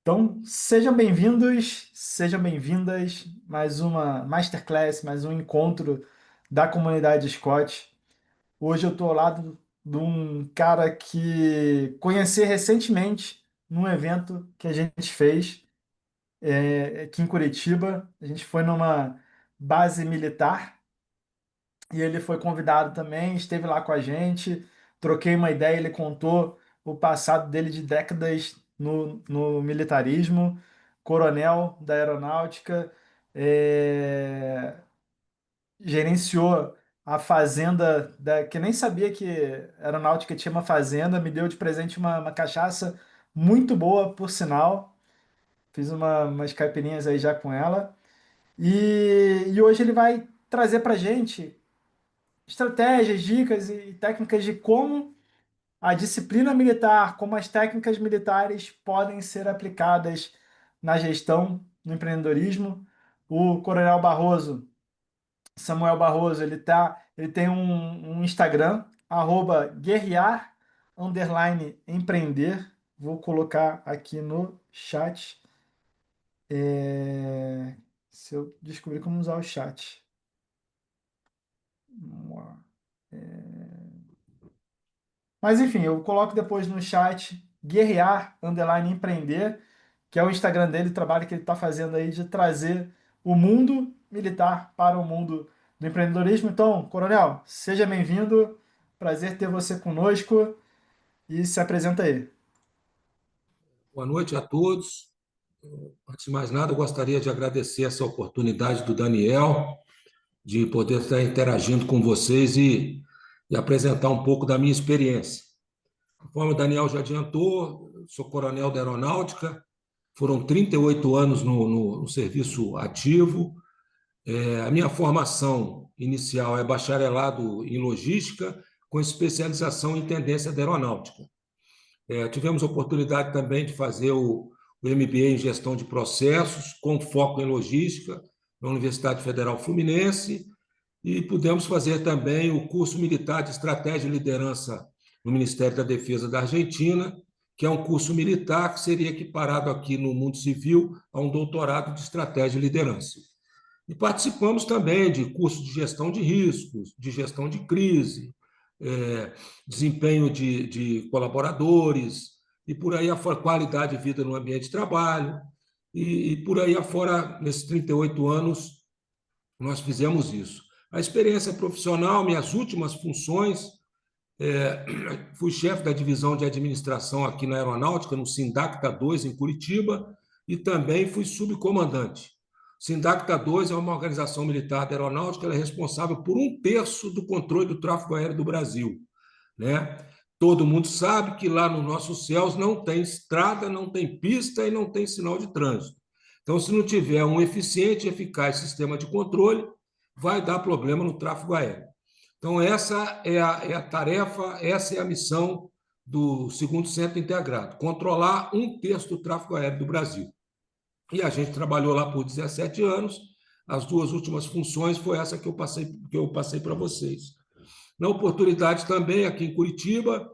Então, sejam bem-vindos, sejam bem-vindas. Mais uma masterclass, mais um encontro da comunidade Scott. Hoje eu estou ao lado de um cara que conheci recentemente num evento que a gente fez aqui em Curitiba. A gente foi numa base militar e ele foi convidado também, esteve lá com a gente, troquei uma ideia, ele contou o passado dele de décadas no militarismo, coronel da aeronáutica, gerenciou a fazenda, que nem sabia que a aeronáutica tinha uma fazenda, me deu de presente uma cachaça muito boa, por sinal, fiz umas caipirinhas aí já com ela, e hoje ele vai trazer para gente estratégias, dicas e técnicas de como a disciplina militar, como as técnicas militares podem ser aplicadas na gestão, no empreendedorismo. O Coronel Barroso, Samuel Barroso, ele tem um Instagram, @guerrear_empreender. Vou colocar aqui no chat, se eu descobrir como usar o chat. Vamos lá. Mas enfim, eu coloco depois no chat guerrear_empreender, que é o Instagram dele, o trabalho que ele está fazendo aí de trazer o mundo militar para o mundo do empreendedorismo. Então, Coronel, seja bem-vindo. Prazer ter você conosco e se apresenta aí. Boa noite a todos. Antes de mais nada, eu gostaria de agradecer essa oportunidade do Daniel de poder estar interagindo com vocês e apresentar um pouco da minha experiência. Conforme o Daniel já adiantou, sou coronel da Aeronáutica, foram 38 anos no serviço ativo. A minha formação inicial é bacharelado em logística, com especialização em tendência da aeronáutica. Tivemos a oportunidade também de fazer o MBA em gestão de processos, com foco em logística, na Universidade Federal Fluminense, e pudemos fazer também o curso militar de estratégia e liderança no Ministério da Defesa da Argentina, que é um curso militar que seria equiparado aqui no mundo civil a um doutorado de estratégia e liderança. E participamos também de cursos de gestão de riscos, de gestão de crise, desempenho de colaboradores, e por aí afora, qualidade de vida no ambiente de trabalho, e por aí afora, nesses 38 anos, nós fizemos isso. A experiência profissional, minhas últimas funções, fui chefe da divisão de administração aqui na Aeronáutica, no Sindacta 2, em Curitiba, e também fui subcomandante. Sindacta 2 é uma organização militar da aeronáutica, ela é responsável por 1/3 do controle do tráfego aéreo do Brasil, né? Todo mundo sabe que lá nos nossos céus não tem estrada, não tem pista e não tem sinal de trânsito. Então, se não tiver um eficiente e eficaz sistema de controle, vai dar problema no tráfego aéreo. Então, essa é a tarefa, essa é a missão do segundo Centro Integrado, controlar 1/3 do tráfego aéreo do Brasil. E a gente trabalhou lá por 17 anos. As duas últimas funções foi essa que eu passei para vocês. Na oportunidade também, aqui em Curitiba,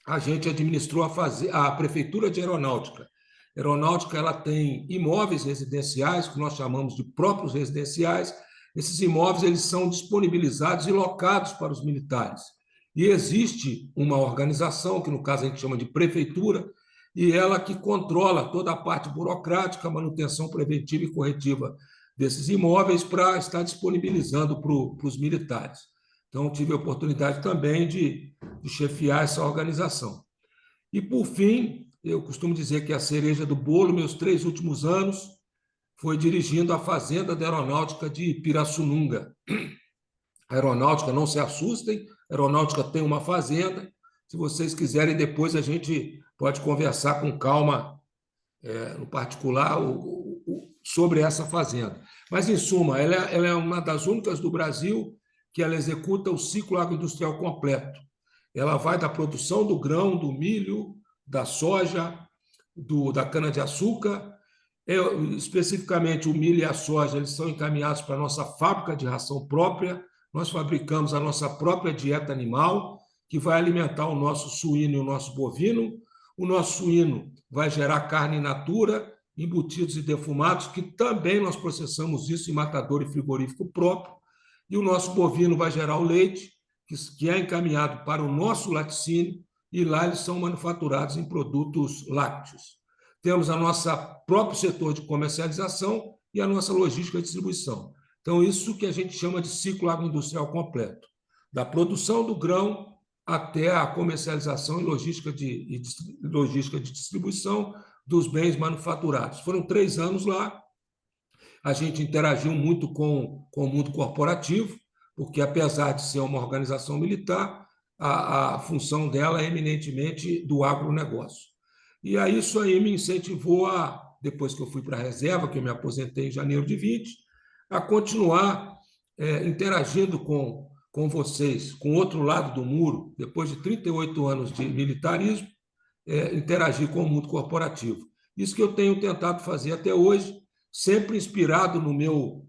a gente administrou a Prefeitura de Aeronáutica. A aeronáutica ela tem imóveis residenciais, que nós chamamos de próprios residenciais. Esses imóveis eles são disponibilizados e locados para os militares. E existe uma organização, que no caso a gente chama de prefeitura, e ela que controla toda a parte burocrática, manutenção preventiva e corretiva desses imóveis para estar disponibilizando para os militares. Então, tive a oportunidade também de chefiar essa organização. E, por fim, eu costumo dizer que a cereja do bolo, meus 3 últimos anos, foi dirigindo a Fazenda da Aeronáutica de Pirassununga. A aeronáutica, não se assustem, a aeronáutica tem uma fazenda. Se vocês quiserem, depois a gente pode conversar com calma, no particular, sobre essa fazenda. Mas, em suma, ela é uma das únicas do Brasil que ela executa o ciclo agroindustrial completo. Ela vai da produção do grão, do milho, da soja, da cana-de-açúcar. Especificamente, o milho e a soja eles são encaminhados para a nossa fábrica de ração própria. Nós fabricamos a nossa própria dieta animal, que vai alimentar o nosso suíno e o nosso bovino. O nosso suíno vai gerar carne in natura, embutidos e defumados, que também nós processamos isso em matador e frigorífico próprio. E o nosso bovino vai gerar o leite, que é encaminhado para o nosso laticínio, e lá eles são manufaturados em produtos lácteos. Temos a nossa próprio setor de comercialização e a nossa logística de distribuição. Então, isso que a gente chama de ciclo agroindustrial completo, da produção do grão até a comercialização e logística de distribuição dos bens manufaturados. Foram 3 anos lá, a gente interagiu muito com o mundo corporativo, porque, apesar de ser uma organização militar, a função dela é eminentemente do agronegócio. E aí isso aí me incentivou a, depois que eu fui para a reserva, que eu me aposentei em janeiro de 20, a continuar interagindo com vocês, com o outro lado do muro, depois de 38 anos de militarismo, interagir com o mundo corporativo. Isso que eu tenho tentado fazer até hoje, sempre inspirado no meu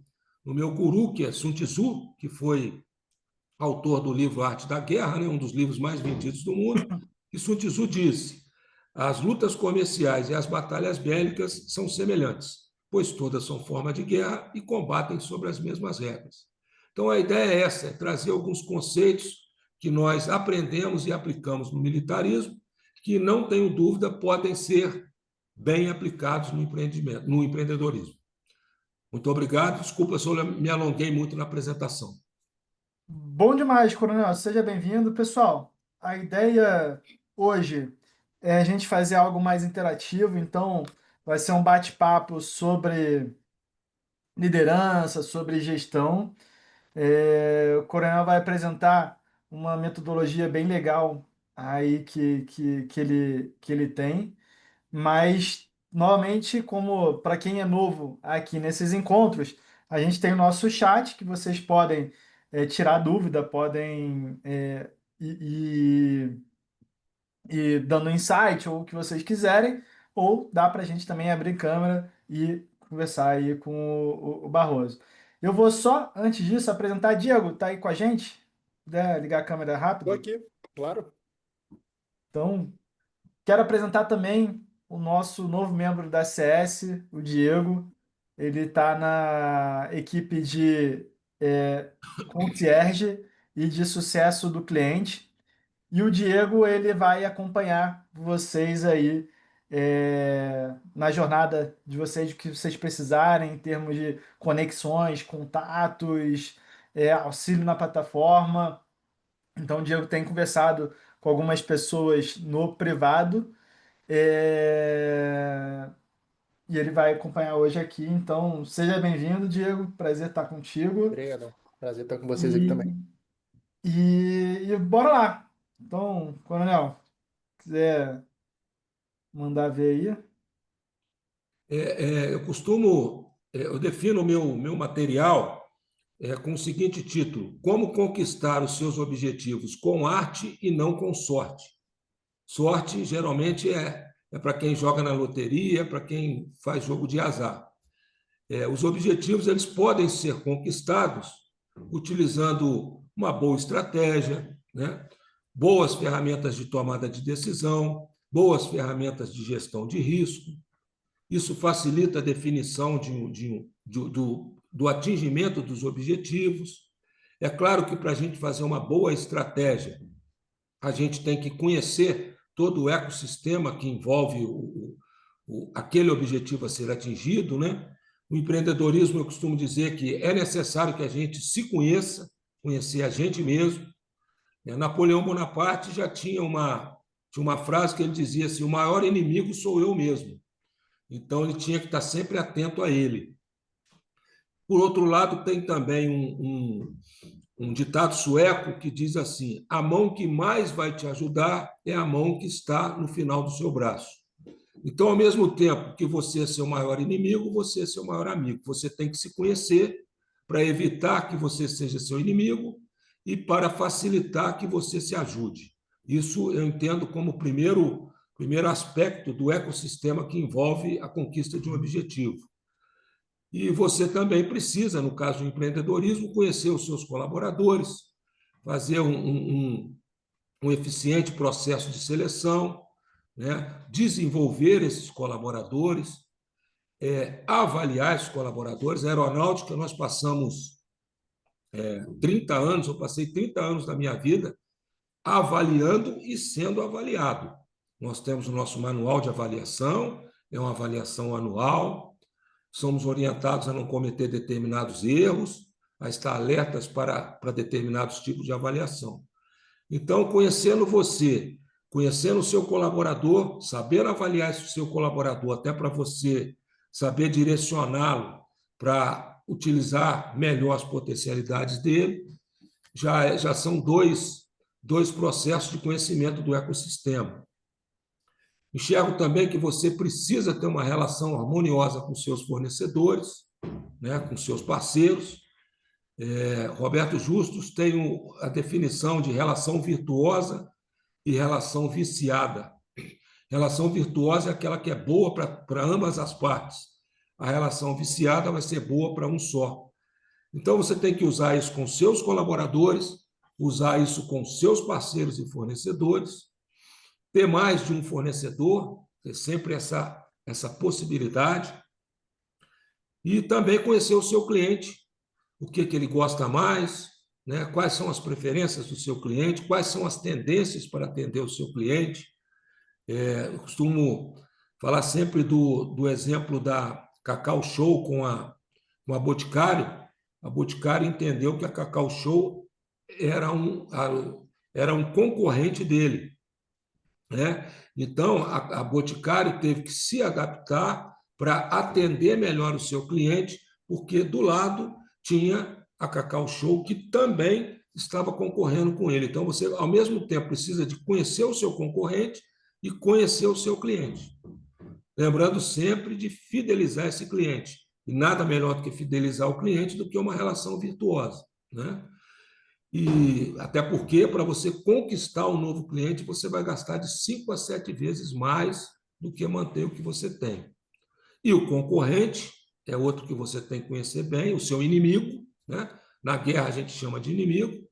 guru, que é Sun Tzu, que foi autor do livro Arte da Guerra, né, um dos livros mais vendidos do mundo. E Sun Tzu disse: as lutas comerciais e as batalhas bélicas são semelhantes, pois todas são forma de guerra e combatem sobre as mesmas regras. Então, a ideia é essa, é trazer alguns conceitos que nós aprendemos e aplicamos no militarismo, que, não tenho dúvida, podem ser bem aplicados no empreendedorismo. Muito obrigado. Desculpa se eu me alonguei muito na apresentação. Bom demais, Coronel. Seja bem-vindo. Pessoal, a ideia hoje é a gente fazer algo mais interativo, então vai ser um bate-papo sobre liderança, sobre gestão. O Coronel vai apresentar uma metodologia bem legal aí que ele tem, mas, novamente, como para quem é novo aqui nesses encontros, a gente tem o nosso chat que vocês podem tirar dúvida, podem ir, ir dando insight ou o que vocês quiserem, ou dá para a gente também abrir câmera e conversar aí com o Barroso. Eu vou só, antes disso, apresentar Diego, tá aí com a gente? Puder ligar a câmera Estou rápido? aqui, claro. Então, quero apresentar também o nosso novo membro da CS, o Diego. Ele está na equipe de concierge e de sucesso do cliente. E o Diego, ele vai acompanhar vocês aí na jornada de vocês, o que vocês precisarem em termos de conexões, contatos, auxílio na plataforma. Então, o Diego tem conversado com algumas pessoas no privado, e ele vai acompanhar hoje aqui. Então, seja bem-vindo, Diego. Prazer estar contigo. Obrigado. Prazer estar com vocês aqui E, também. e bora lá. Então, Coronel, quiser mandar ver aí. Eu defino o meu material com o seguinte título: Como conquistar os seus objetivos com arte e não com sorte. Sorte, geralmente, é para quem joga na loteria, para quem faz jogo de azar. Os objetivos eles podem ser conquistados utilizando uma boa estratégia, né? Boas ferramentas de tomada de decisão, boas ferramentas de gestão de risco. Isso facilita a definição do atingimento dos objetivos. É claro que, para a gente fazer uma boa estratégia, a gente tem que conhecer todo o ecossistema que envolve aquele objetivo a ser atingido, né? O empreendedorismo, eu costumo dizer que é necessário que a gente se conheça, conhecer a gente mesmo. Napoleão Bonaparte já tinha uma frase que ele dizia assim: o maior inimigo sou eu mesmo. Então, ele tinha que estar sempre atento a ele. Por outro lado, tem também um ditado sueco que diz assim: a mão que mais vai te ajudar é a mão que está no final do seu braço. Então, ao mesmo tempo que você é seu maior inimigo, você é seu maior amigo. Você tem que se conhecer para evitar que você seja seu inimigo e para facilitar que você se ajude. Isso eu entendo como o primeiro aspecto do ecossistema que envolve a conquista de um objetivo. E você também precisa, no caso do empreendedorismo, conhecer os seus colaboradores, fazer um eficiente processo de seleção, né? Desenvolver esses colaboradores, avaliar esses colaboradores. A aeronáutica, nós passamos 30 anos, eu passei 30 anos da minha vida avaliando e sendo avaliado. Nós temos o nosso manual de avaliação, é uma avaliação anual, somos orientados a não cometer determinados erros, a estar alertas para determinados tipos de avaliação. Então, conhecendo você, conhecendo o seu colaborador, saber avaliar esse seu colaborador, até para você saber direcioná-lo para utilizar melhor as potencialidades dele, já são dois processos de conhecimento do ecossistema. Enxergo também que você precisa ter uma relação harmoniosa com seus fornecedores, né, com seus parceiros. Roberto Justus tem a definição de relação virtuosa e relação viciada. Relação virtuosa é aquela que é boa para ambas as partes. A relação viciada vai ser boa para um só. Então, você tem que usar isso com seus colaboradores, usar isso com seus parceiros e fornecedores, ter mais de um fornecedor, ter sempre essa possibilidade, e também conhecer o seu cliente, o que ele gosta mais, né? Quais são as preferências do seu cliente, quais são as tendências para atender o seu cliente. Eu costumo falar sempre do exemplo da Cacau Show com a Boticário. A Boticário entendeu que a Cacau Show era um concorrente dele, né? Então, a Boticário teve que se adaptar para atender melhor o seu cliente, porque do lado tinha a Cacau Show, que também estava concorrendo com ele. Então, você, ao mesmo tempo, precisa de conhecer o seu concorrente e conhecer o seu cliente. Lembrando sempre de fidelizar esse cliente. E nada melhor do que fidelizar o cliente do que uma relação virtuosa, né? E até porque, para você conquistar um novo cliente, você vai gastar de 5 a 7 vezes mais do que manter o que você tem. E o concorrente é outro que você tem que conhecer bem, o seu inimigo, né? Na guerra a gente chama de inimigo.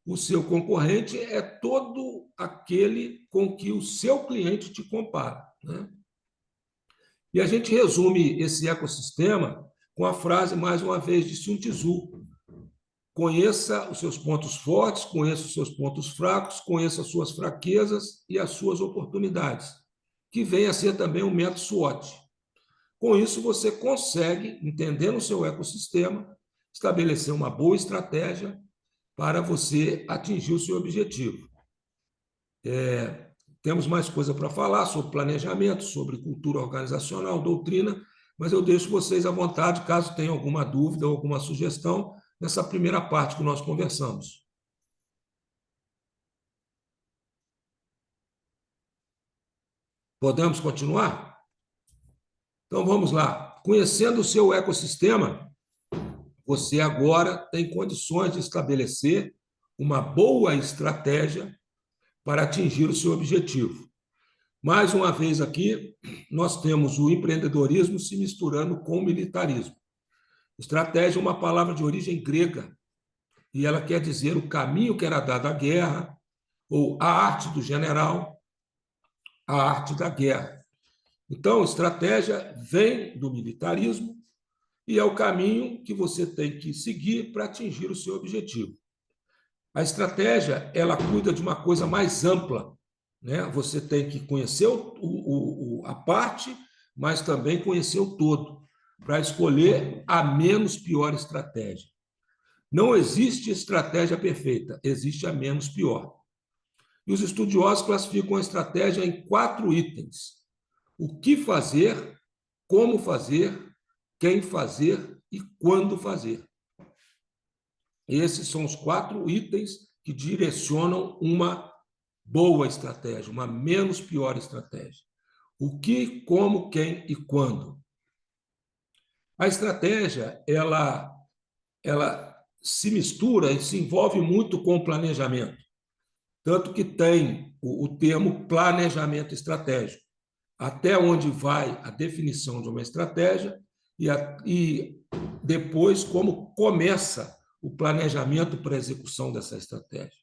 O seu concorrente é todo aquele com que o seu cliente te compara, né? E a gente resume esse ecossistema com a frase, mais uma vez, de Sun Tzu: conheça os seus pontos fortes, conheça os seus pontos fracos, conheça as suas fraquezas e as suas oportunidades, que vem a ser também o método SWOT. Com isso, você consegue, entendendo o seu ecossistema, estabelecer uma boa estratégia para você atingir o seu objetivo. Temos mais coisa para falar sobre planejamento, sobre cultura organizacional, doutrina, mas eu deixo vocês à vontade, caso tenham alguma dúvida ou alguma sugestão, nessa primeira parte que nós conversamos. Podemos continuar? Então, vamos lá. Conhecendo o seu ecossistema, você agora tem condições de estabelecer uma boa estratégia para atingir o seu objetivo. Mais uma vez aqui, nós temos o empreendedorismo se misturando com o militarismo. Estratégia é uma palavra de origem grega, e ela quer dizer o caminho que era dado à guerra, ou a arte do general, a arte da guerra. Então, estratégia vem do militarismo e é o caminho que você tem que seguir para atingir o seu objetivo. A estratégia, ela cuida de uma coisa mais ampla, né? Você tem que conhecer a parte, mas também conhecer o todo, para escolher a menos pior estratégia. Não existe estratégia perfeita, existe a menos pior. E os estudiosos classificam a estratégia em 4 itens: o que fazer, como fazer, quem fazer e quando fazer. Esses são os 4 itens que direcionam uma boa estratégia, uma menos pior estratégia. O que, como, quem e quando. A estratégia, ela se mistura e se envolve muito com o planejamento. Tanto que tem o termo planejamento estratégico. Até onde vai a definição de uma estratégia e depois como começa o planejamento para a execução dessa estratégia.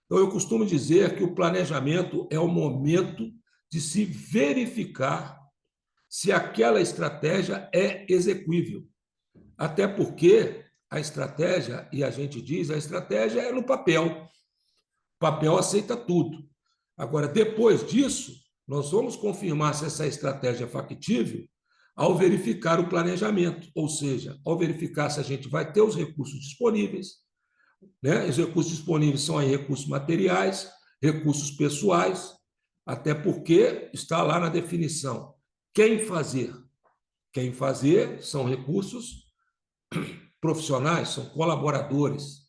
Então, eu costumo dizer que o planejamento é o momento de se verificar se aquela estratégia é execuível. Até porque a estratégia, e a gente diz, a estratégia é no papel. O papel aceita tudo. Agora, depois disso, nós vamos confirmar se essa estratégia é factível ao verificar o planejamento, ou seja, ao verificar se a gente vai ter os recursos disponíveis, né? Os recursos disponíveis são aí recursos materiais, recursos pessoais, até porque está lá na definição. Quem fazer? Quem fazer são recursos profissionais, são colaboradores.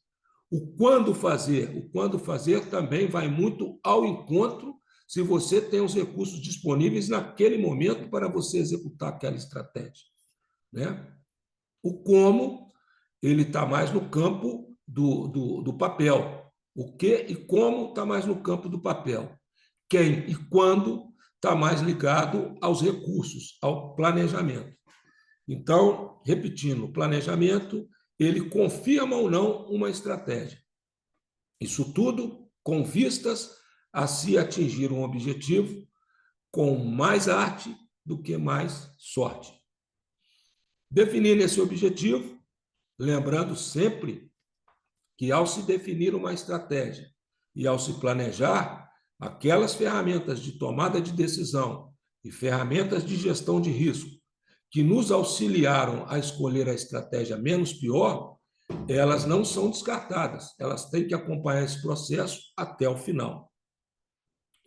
O quando fazer também vai muito ao encontro se você tem os recursos disponíveis naquele momento para você executar aquela estratégia, né? O como, ele está mais no campo do papel. O que e como está mais no campo do papel. Quem e quando está mais ligado aos recursos, ao planejamento. Então, repetindo, o planejamento, ele confirma ou não uma estratégia. Isso tudo com vistas a se atingir um objetivo com mais arte do que mais sorte. Definir esse objetivo, lembrando sempre que ao se definir uma estratégia e ao se planejar, aquelas ferramentas de tomada de decisão e ferramentas de gestão de risco que nos auxiliaram a escolher a estratégia menos pior, elas não são descartadas, elas têm que acompanhar esse processo até o final.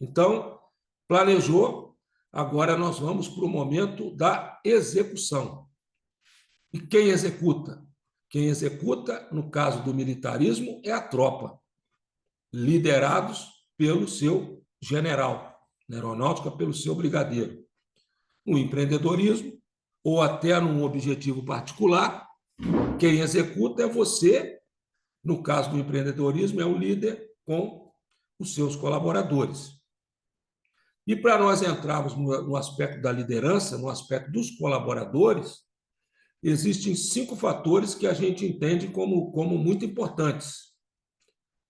Então, planejou, agora nós vamos para o momento da execução. E quem executa? Quem executa, no caso do militarismo, é a tropa, liderados pelo seu general, na aeronáutica, pelo seu brigadeiro. No empreendedorismo, ou até num objetivo particular, quem executa é você, no caso do empreendedorismo, é o líder com os seus colaboradores. E para nós entrarmos no aspecto da liderança, no aspecto dos colaboradores, existem 5 fatores que a gente entende como muito importantes.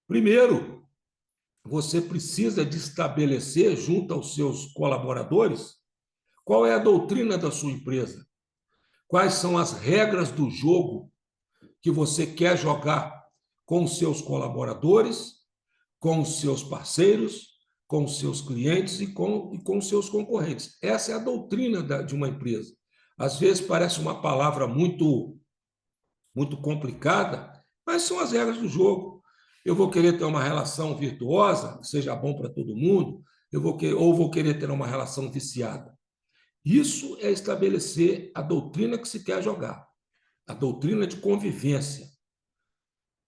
Primeiro, você precisa de estabelecer, junto aos seus colaboradores, qual é a doutrina da sua empresa, quais são as regras do jogo que você quer jogar com os seus colaboradores, com os seus parceiros, com os seus clientes e com os seus concorrentes. Essa é a doutrina de uma empresa. Às vezes parece uma palavra muito complicada, mas são as regras do jogo. Eu vou querer ter uma relação virtuosa, que seja bom para todo mundo, ou vou querer ter uma relação viciada. Isso é estabelecer a doutrina que se quer jogar, a doutrina de convivência.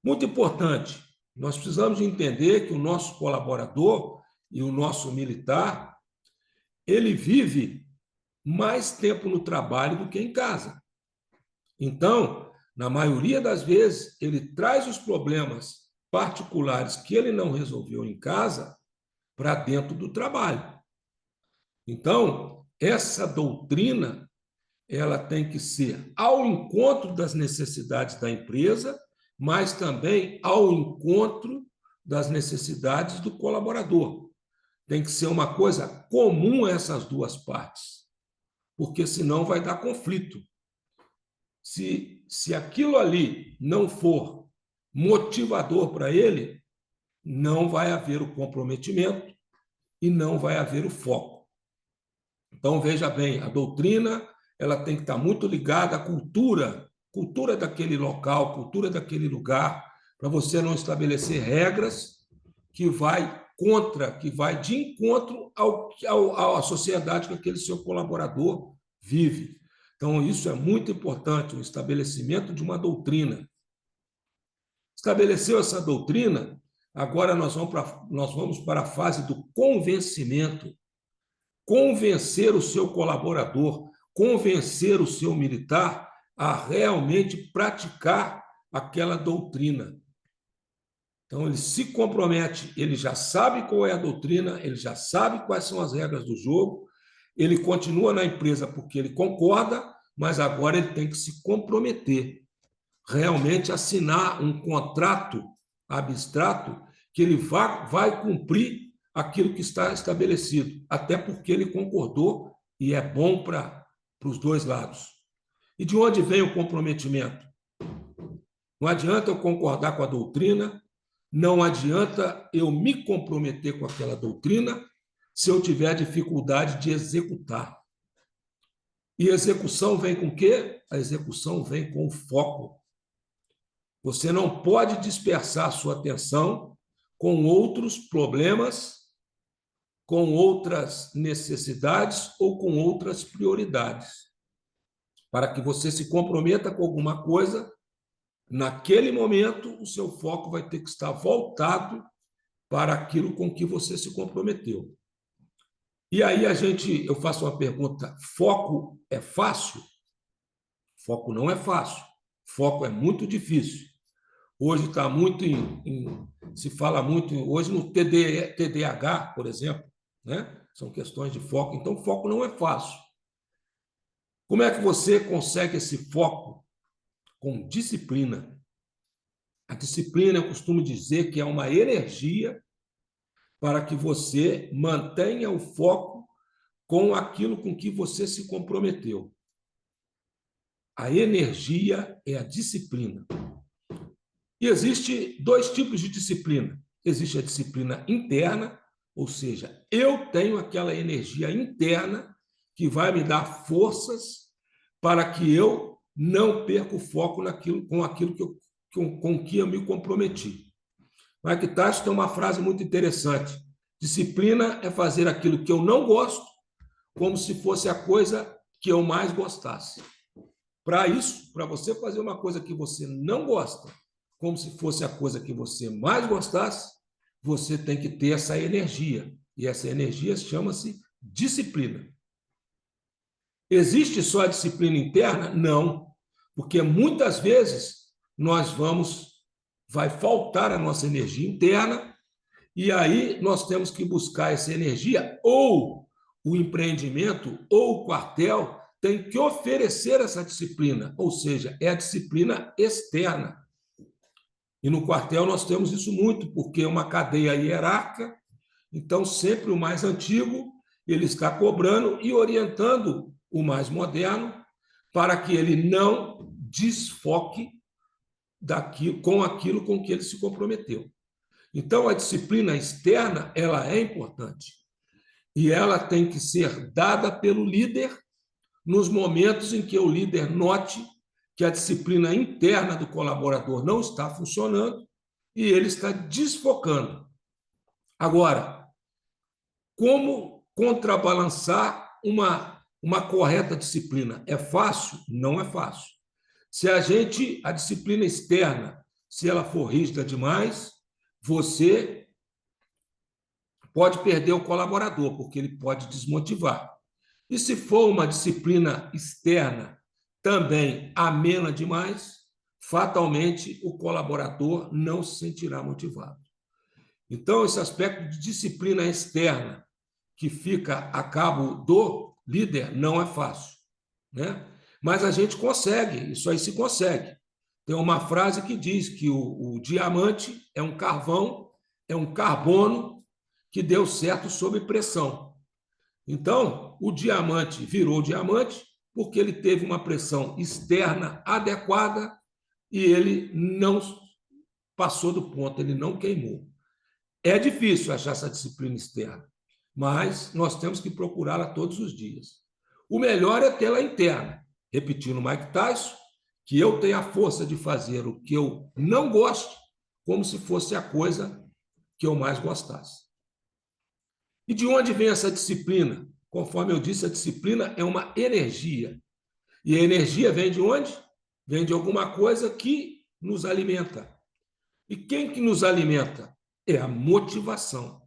Muito importante, nós precisamos entender que o nosso colaborador e o nosso militar, ele vive mais tempo no trabalho do que em casa. Então, na maioria das vezes, ele traz os problemas particulares que ele não resolveu em casa para dentro do trabalho. Então, essa doutrina, ela tem que ser ao encontro das necessidades da empresa, mas também ao encontro das necessidades do colaborador. Tem que ser uma coisa comum a essas duas partes, porque senão vai dar conflito. Se aquilo ali não for motivador para ele, não vai haver o comprometimento e não vai haver o foco. Então, veja bem, a doutrina, ela tem que estar muito ligada à cultura daquele local, cultura daquele lugar, para você não estabelecer regras que vai de encontro à sociedade que aquele seu colaborador vive. Então, isso é muito importante, o estabelecimento de uma doutrina. Estabeleceu essa doutrina, agora nós vamos para a fase do convencimento. Convencer o seu colaborador, convencer o seu militar a realmente praticar aquela doutrina. Então, ele se compromete, ele já sabe qual é a doutrina, ele já sabe quais são as regras do jogo, ele continua na empresa porque ele concorda, mas agora ele tem que se comprometer, realmente assinar um contrato abstrato que ele vai cumprir aquilo que está estabelecido, até porque ele concordou e é bom para os dois lados. E de onde vem o comprometimento? Não adianta eu concordar com a doutrina, não adianta eu me comprometer com aquela doutrina se eu tiver dificuldade de executar. E execução vem com o quê? A execução vem com foco. Você não pode dispersar sua atenção com outros problemas, com outras necessidades ou com outras prioridades. Para que você se comprometa com alguma coisa, naquele momento o seu foco vai ter que estar voltado para aquilo com que você se comprometeu. E aí eu faço uma pergunta: foco é fácil? Foco não é fácil. Foco é muito difícil. Hoje está muito se fala muito hoje no TDAH, por exemplo, né? São questões de foco. Então, foco não é fácil. Como é que você consegue esse foco? Com disciplina. A disciplina, eu costumo dizer que é uma energia para que você mantenha o foco com aquilo com que você se comprometeu. A energia é a disciplina. E existe dois tipos de disciplina. Existe a disciplina interna, ou seja, eu tenho aquela energia interna que vai me dar forças para que eu não perca o foco com aquilo com que eu me comprometi. Mike Tyson tem uma frase muito interessante: disciplina é fazer aquilo que eu não gosto como se fosse a coisa que eu mais gostasse. Para isso, para você fazer uma coisa que você não gosta como se fosse a coisa que você mais gostasse, você tem que ter essa energia. E essa energia chama-se disciplina. Existe só a disciplina interna? Não. Porque muitas vezes vai faltar a nossa energia interna e aí nós temos que buscar essa energia, ou o empreendimento ou o quartel tem que oferecer essa disciplina, ou seja, é a disciplina externa. E no quartel nós temos isso muito, porque é uma cadeia hierárquica, então sempre o mais antigo ele está cobrando e orientando o mais moderno para que ele não desfoque com aquilo com que ele se comprometeu. Então a disciplina externa ela é importante e ela tem que ser dada pelo líder nos momentos em que o líder note que a disciplina interna do colaborador não está funcionando e ele está desfocando. Agora, como contrabalançar uma correta disciplina? É fácil? Não é fácil. Se a disciplina externa, se ela for rígida demais, você pode perder o colaborador, porque ele pode desmotivar. E se for uma disciplina externa também amena demais, fatalmente o colaborador não se sentirá motivado. Então, esse aspecto de disciplina externa que fica a cabo do líder não é fácil, né? Mas a gente consegue, isso aí se consegue. Tem uma frase que diz que o diamante é um carvão, é um carbono que deu certo sob pressão. Então, o diamante virou diamante porque ele teve uma pressão externa adequada e ele não passou do ponto, ele não queimou. É difícil achar essa disciplina externa, mas nós temos que procurá-la todos os dias. O melhor é tê-la interna. Repetindo o Mike Tyson, que eu tenha a força de fazer o que eu não gosto, como se fosse a coisa que eu mais gostasse. E de onde vem essa disciplina? Conforme eu disse, a disciplina é uma energia. E a energia vem de onde? Vem de alguma coisa que nos alimenta. E quem que nos alimenta? É a motivação.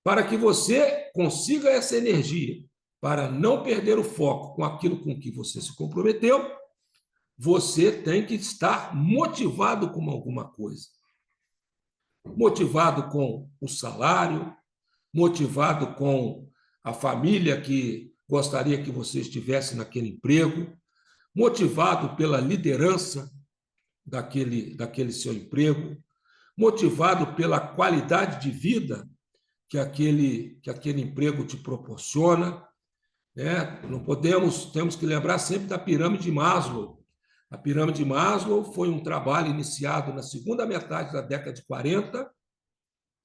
Para que você consiga essa energia, para não perder o foco com aquilo com que você se comprometeu, você tem que estar motivado com alguma coisa. Motivado com o salário, motivado com a família que gostaria que você estivesse naquele emprego, motivado pela liderança daquele seu emprego, motivado pela qualidade de vida que aquele emprego te proporciona, né? Não podemos, temos que lembrar sempre da pirâmide de Maslow. A pirâmide de Maslow foi um trabalho iniciado na segunda metade da década de 40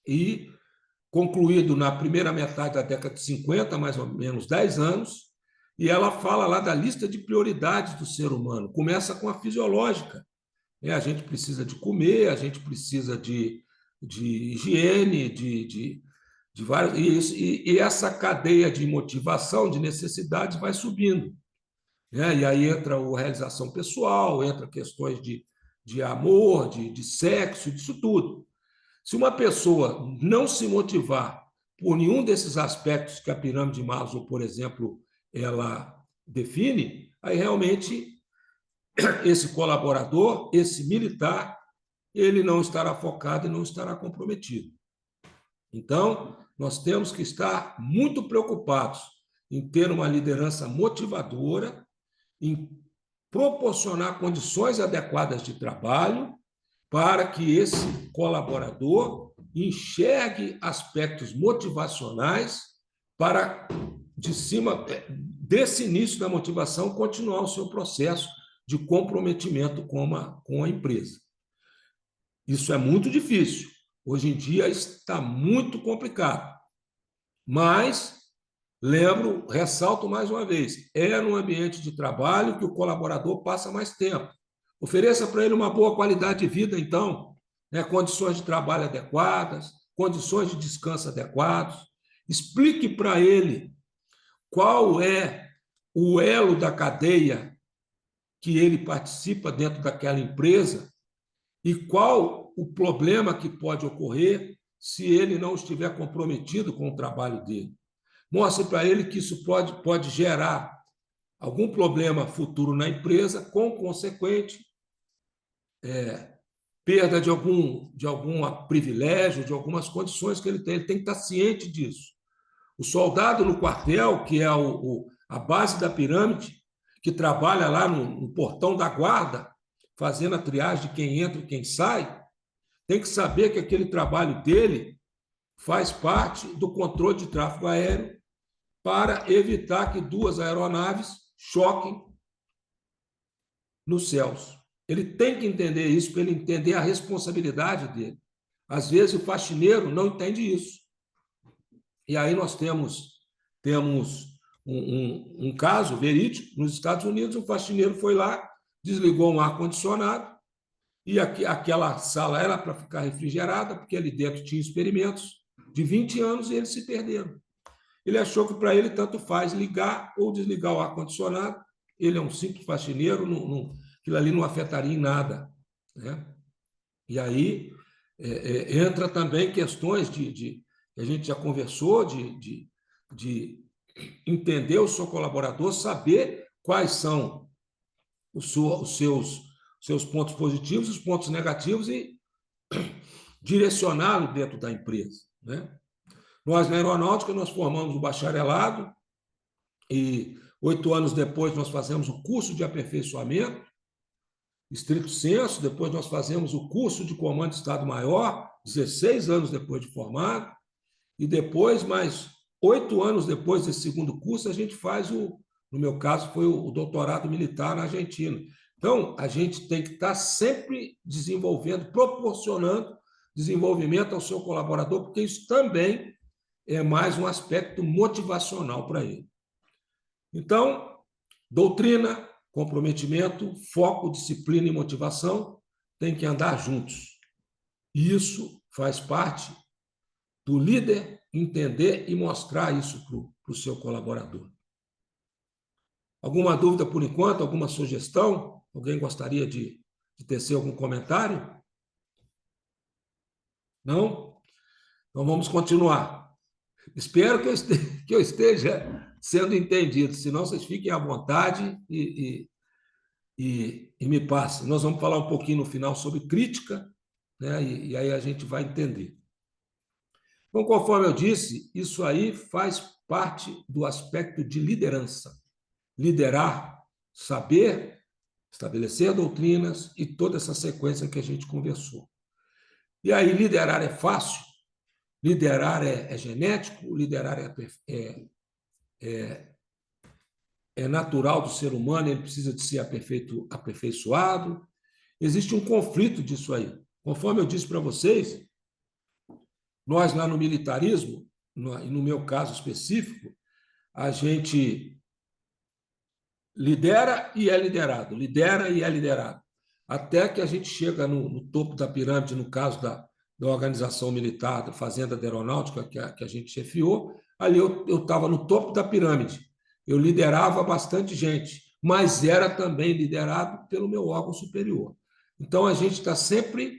e concluído na primeira metade da década de 50, mais ou menos 10 anos, e ela fala lá da lista de prioridades do ser humano. Começa com a fisiológica, né? A gente precisa de comer, a gente precisa de higiene, de vários, e essa cadeia de motivação, de necessidades vai subindo, né? E aí entra a realização pessoal, entra questões de amor, de sexo, disso tudo. Se uma pessoa não se motivar por nenhum desses aspectos que a pirâmide de Maslow, por exemplo, ela define, aí realmente esse colaborador, esse militar, ele não estará focado e não estará comprometido. Então, nós temos que estar muito preocupados em ter uma liderança motivadora, em proporcionar condições adequadas de trabalho para que esse colaborador enxergue aspectos motivacionais para, de cima desse início da motivação, continuar o seu processo de comprometimento com a empresa. Isso é muito difícil. Hoje em dia está muito complicado. Mas, ressalto mais uma vez, é no ambiente de trabalho que o colaborador passa mais tempo. Ofereça para ele uma boa qualidade de vida, então, né? Condições de trabalho adequadas, condições de descanso adequados. Explique para ele qual é o elo da cadeia que ele participa dentro daquela empresa e qual o problema que pode ocorrer se ele não estiver comprometido com o trabalho dele. Mostre para ele que isso pode gerar algum problema futuro na empresa, com consequente perda de algum privilégio, de algumas condições que ele tem. Ele tem que estar ciente disso. O soldado no quartel, que é a base da pirâmide, que trabalha lá no portão da guarda, fazendo a triagem de quem entra e quem sai, tem que saber que aquele trabalho dele faz parte do controle de tráfego aéreo para evitar que duas aeronaves choquem nos céus. Ele tem que entender isso para ele entender a responsabilidade dele. Às vezes o faxineiro não entende isso. E aí nós temos um caso verídico. Nos Estados Unidos, um faxineiro foi lá, desligou um ar-condicionado e aquela sala era para ficar refrigerada, porque ali dentro tinha experimentos de 20 anos e eles se perderam. Ele achou que para ele tanto faz ligar ou desligar o ar-condicionado. Ele é um simples faxineiro, aquilo ali não afetaria em nada, né? E aí entra também questões que a gente já conversou, de entender o seu colaborador, saber quais são os seus pontos positivos, os pontos negativos e direcioná-lo dentro da empresa, né? Nós, na aeronáutica, nós formamos o bacharelado e 8 anos depois nós fazemos o curso de aperfeiçoamento, estrito senso, depois nós fazemos o curso de comando de Estado-Maior, 16 anos depois de formado, e depois, mais 8 anos depois desse segundo curso, a gente faz no meu caso, foi o doutorado militar na Argentina. Então, a gente tem que estar sempre desenvolvendo, proporcionando desenvolvimento ao seu colaborador, porque isso também é mais um aspecto motivacional para ele. Então, doutrina, comprometimento, foco, disciplina e motivação têm que andar juntos. E isso faz parte do líder entender e mostrar isso para o seu colaborador. Alguma dúvida por enquanto? Alguma sugestão? Alguém gostaria de tecer algum comentário? Não? Então vamos continuar. Espero que eu esteja sendo entendido, senão vocês fiquem à vontade e me passem. Nós vamos falar um pouquinho no final sobre crítica, né? E aí a gente vai entender. Então, conforme eu disse, isso aí faz parte do aspecto de liderança. Liderar, saber, estabelecer doutrinas e toda essa sequência que a gente conversou. E aí, liderar é fácil? liderar é genético, liderar é natural do ser humano, ele precisa de ser aperfeiçoado. Existe um conflito disso aí. Conforme eu disse para vocês, nós lá no militarismo, e no meu caso específico, a gente lidera e é liderado, até que a gente chega no topo da pirâmide, no caso da organização militar, da Fazenda da Aeronáutica, que a gente chefiou. Ali eu estava no topo da pirâmide, eu liderava bastante gente, mas era também liderado pelo meu órgão superior. Então, a gente está sempre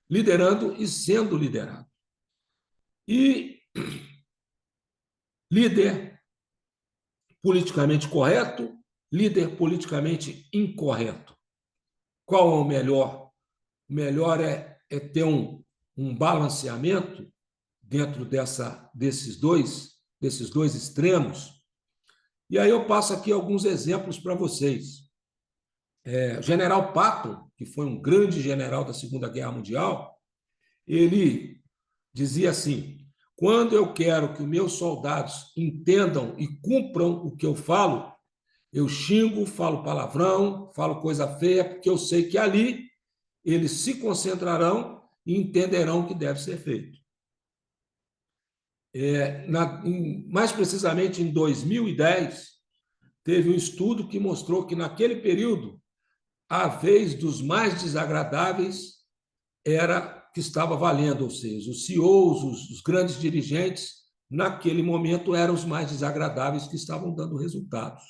liderando e sendo liderado. E líder politicamente correto, líder politicamente incorreto. Qual é o melhor? O melhor é ter um balanceamento dentro desses dois extremos. E aí eu passo aqui alguns exemplos para vocês. O general Patton, que foi um grande general da Segunda Guerra Mundial, ele dizia assim: quando eu quero que os meus soldados entendam e cumpram o que eu falo, eu xingo, falo palavrão, falo coisa feia, porque eu sei que ali eles se concentrarão e entenderão o que deve ser feito. Mais precisamente em 2010, teve um estudo que mostrou que naquele período a vez dos mais desagradáveis era que estava valendo, ou seja, os CEOs, os grandes dirigentes, naquele momento eram os mais desagradáveis que estavam dando resultados.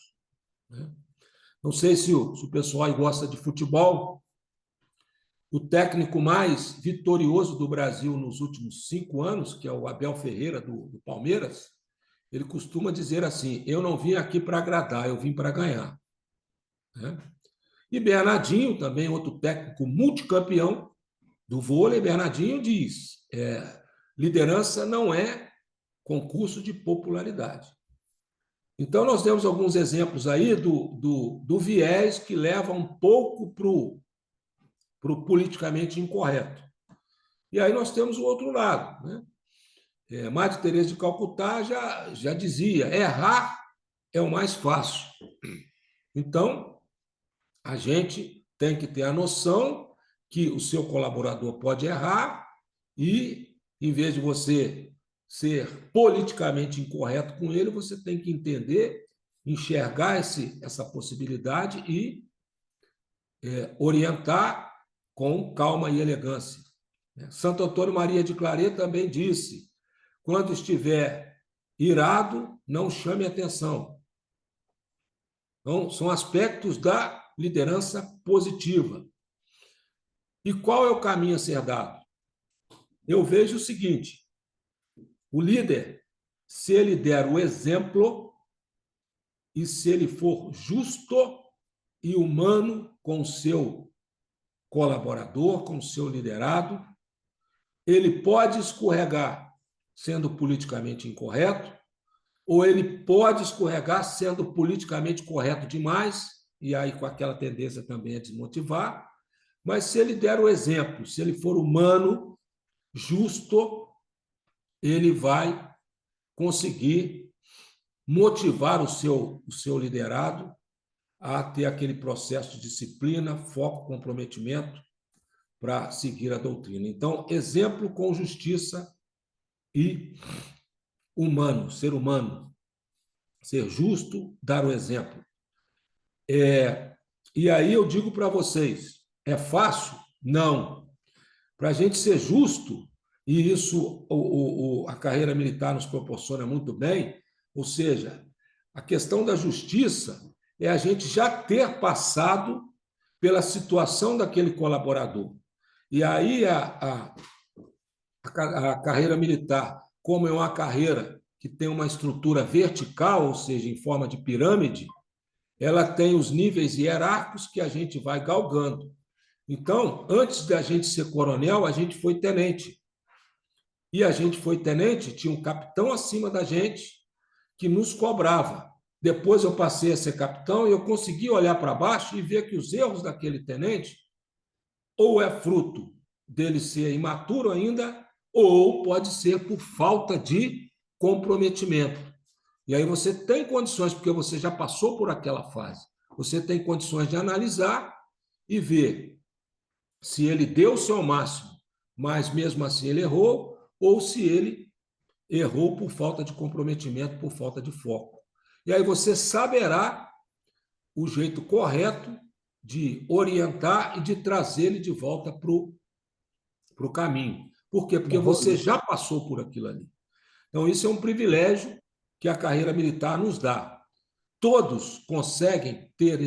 Não sei se o pessoal aí gosta de futebol. O técnico mais vitorioso do Brasil nos últimos 5 anos, que é o Abel Ferreira, do Palmeiras, ele costuma dizer assim: eu não vim aqui para agradar, eu vim para ganhar. E Bernardinho, também outro técnico multicampeão do vôlei, Bernardinho diz: liderança não é concurso de popularidade. Então, nós temos alguns exemplos aí do viés que leva um pouco para o politicamente incorreto. E aí nós temos o outro lado. Madre Teresa de Calcutá já dizia: errar é o mais fácil. Então, a gente tem que ter a noção que o seu colaborador pode errar e, em vez de você ser politicamente incorreto com ele, você tem que entender, enxergar essa possibilidade e orientar com calma e elegância. Santo Antônio Maria de Claret também disse: quando estiver irado, não chame atenção. Então, são aspectos da liderança positiva. E qual é o caminho a ser dado? Eu vejo o seguinte: o líder, se ele der o exemplo e se ele for justo e humano com o seu colaborador, com o seu liderado, ele pode escorregar sendo politicamente incorreto, ou ele pode escorregar sendo politicamente correto demais, e aí com aquela tendência também a desmotivar. Mas se ele der o exemplo, se ele for humano, justo, ele vai conseguir motivar o seu liderado a ter aquele processo de disciplina, foco, comprometimento para seguir a doutrina. Então, exemplo com justiça e humano, ser justo, dar o exemplo. E aí eu digo para vocês: é fácil? Não. Para a gente ser justo, e isso a carreira militar nos proporciona muito bem, ou seja, a questão da justiça é a gente já ter passado pela situação daquele colaborador. E aí a carreira militar, como é uma carreira que tem uma estrutura vertical, ou seja, em forma de pirâmide, ela tem os níveis hierárquicos que a gente vai galgando. Então, antes da gente ser coronel, a gente foi tenente. E a gente foi tenente, tinha um capitão acima da gente que nos cobrava. Depois eu passei a ser capitão e eu consegui olhar para baixo e ver que os erros daquele tenente ou é fruto dele ser imaturo ainda, ou pode ser por falta de comprometimento. E aí você tem condições, porque você já passou por aquela fase, você tem condições de analisar e ver se ele deu o seu máximo, mas mesmo assim ele errou, ou se ele errou por falta de comprometimento, por falta de foco. E aí você saberá o jeito correto de orientar e de trazer ele de volta para o caminho. Por quê? Porque você já passou por aquilo ali. Então, isso é um privilégio que a carreira militar nos dá. Todos conseguem ter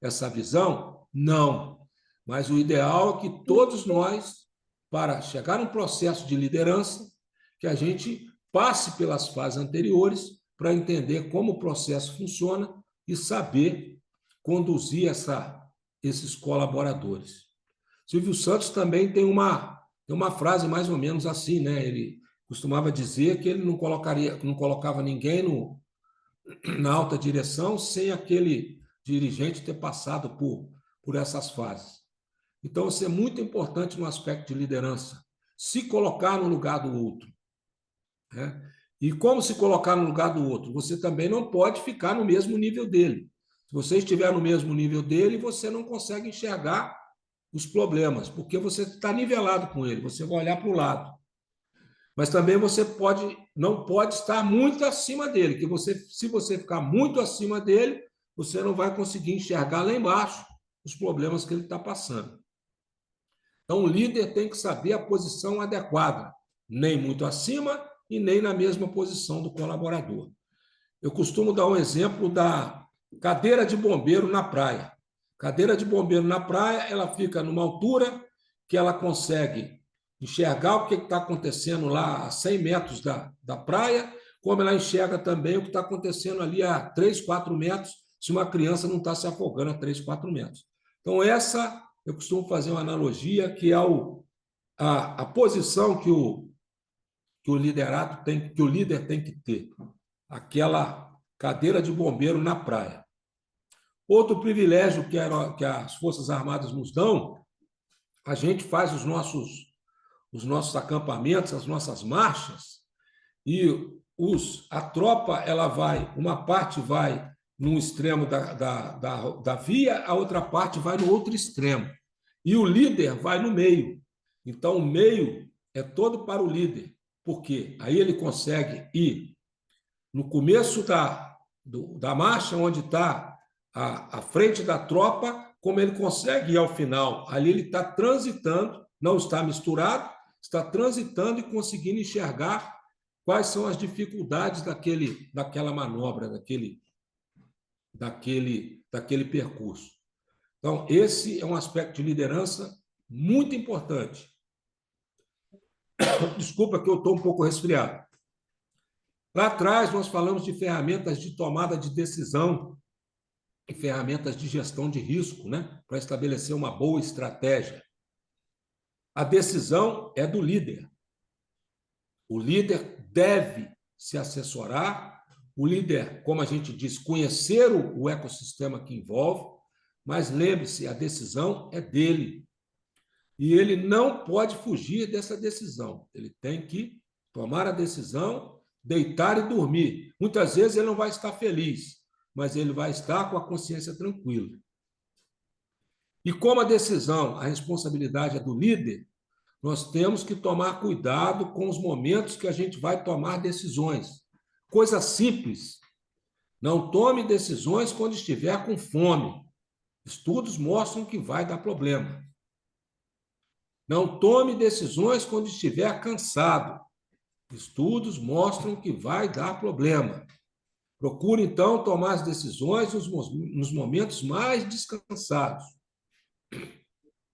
essa visão? Não. Mas o ideal é que todos nós, para chegar num processo de liderança, que a gente passe pelas fases anteriores para entender como o processo funciona e saber conduzir esses colaboradores. Silvio Santos também tem uma frase mais ou menos assim, né? Ele costumava dizer que ele não colocava ninguém na alta direção sem aquele dirigente ter passado por essas fases. Então, isso é muito importante no aspecto de liderança, se colocar no lugar do outro. Né? E como se colocar no lugar do outro? Você também não pode ficar no mesmo nível dele. Se você estiver no mesmo nível dele, você não consegue enxergar os problemas, porque você está nivelado com ele, você vai olhar para o lado. Mas também você não pode estar muito acima dele, que se você ficar muito acima dele, você não vai conseguir enxergar lá embaixo os problemas que ele está passando. Então, o líder tem que saber a posição adequada, nem muito acima e nem na mesma posição do colaborador. Eu costumo dar um exemplo da cadeira de bombeiro na praia. Cadeira de bombeiro na praia, ela fica numa altura que ela consegue enxergar o que está acontecendo lá a 100 metros da praia, como ela enxerga também o que está acontecendo ali a 3, 4 metros, se uma criança não está se afogando a 3, 4 metros. Então, eu costumo fazer uma analogia que é a posição que o líder tem que ter. Aquela cadeira de bombeiro na praia. Outro privilégio que as Forças Armadas nos dão, a gente faz os nossos acampamentos, as nossas marchas, e a tropa, uma parte vai num extremo da via, a outra parte vai no outro extremo. E o líder vai no meio. Então, o meio é todo para o líder, porque aí ele consegue ir no começo da marcha, onde está a frente da tropa, como ele consegue ir ao final. Ali ele está transitando, não está misturado, está transitando e conseguindo enxergar quais são as dificuldades daquela manobra, daquele percurso. Então, esse é um aspecto de liderança muito importante. Desculpa que eu estou um pouco resfriado. Lá atrás, nós falamos de ferramentas de tomada de decisão e ferramentas de gestão de risco, né? Para estabelecer uma boa estratégia. A decisão é do líder. O líder deve se assessorar, o líder, como a gente diz, conhecer o ecossistema que envolve, mas lembre-se, a decisão é dele. E ele não pode fugir dessa decisão. Ele tem que tomar a decisão, deitar e dormir. Muitas vezes ele não vai estar feliz, mas ele vai estar com a consciência tranquila. E como a decisão, a responsabilidade é do líder, nós temos que tomar cuidado com os momentos que a gente vai tomar decisões. Coisa simples. Não tome decisões quando estiver com fome. Estudos mostram que vai dar problema. Não tome decisões quando estiver cansado. Estudos mostram que vai dar problema. Procure, então, tomar as decisões nos momentos mais descansados,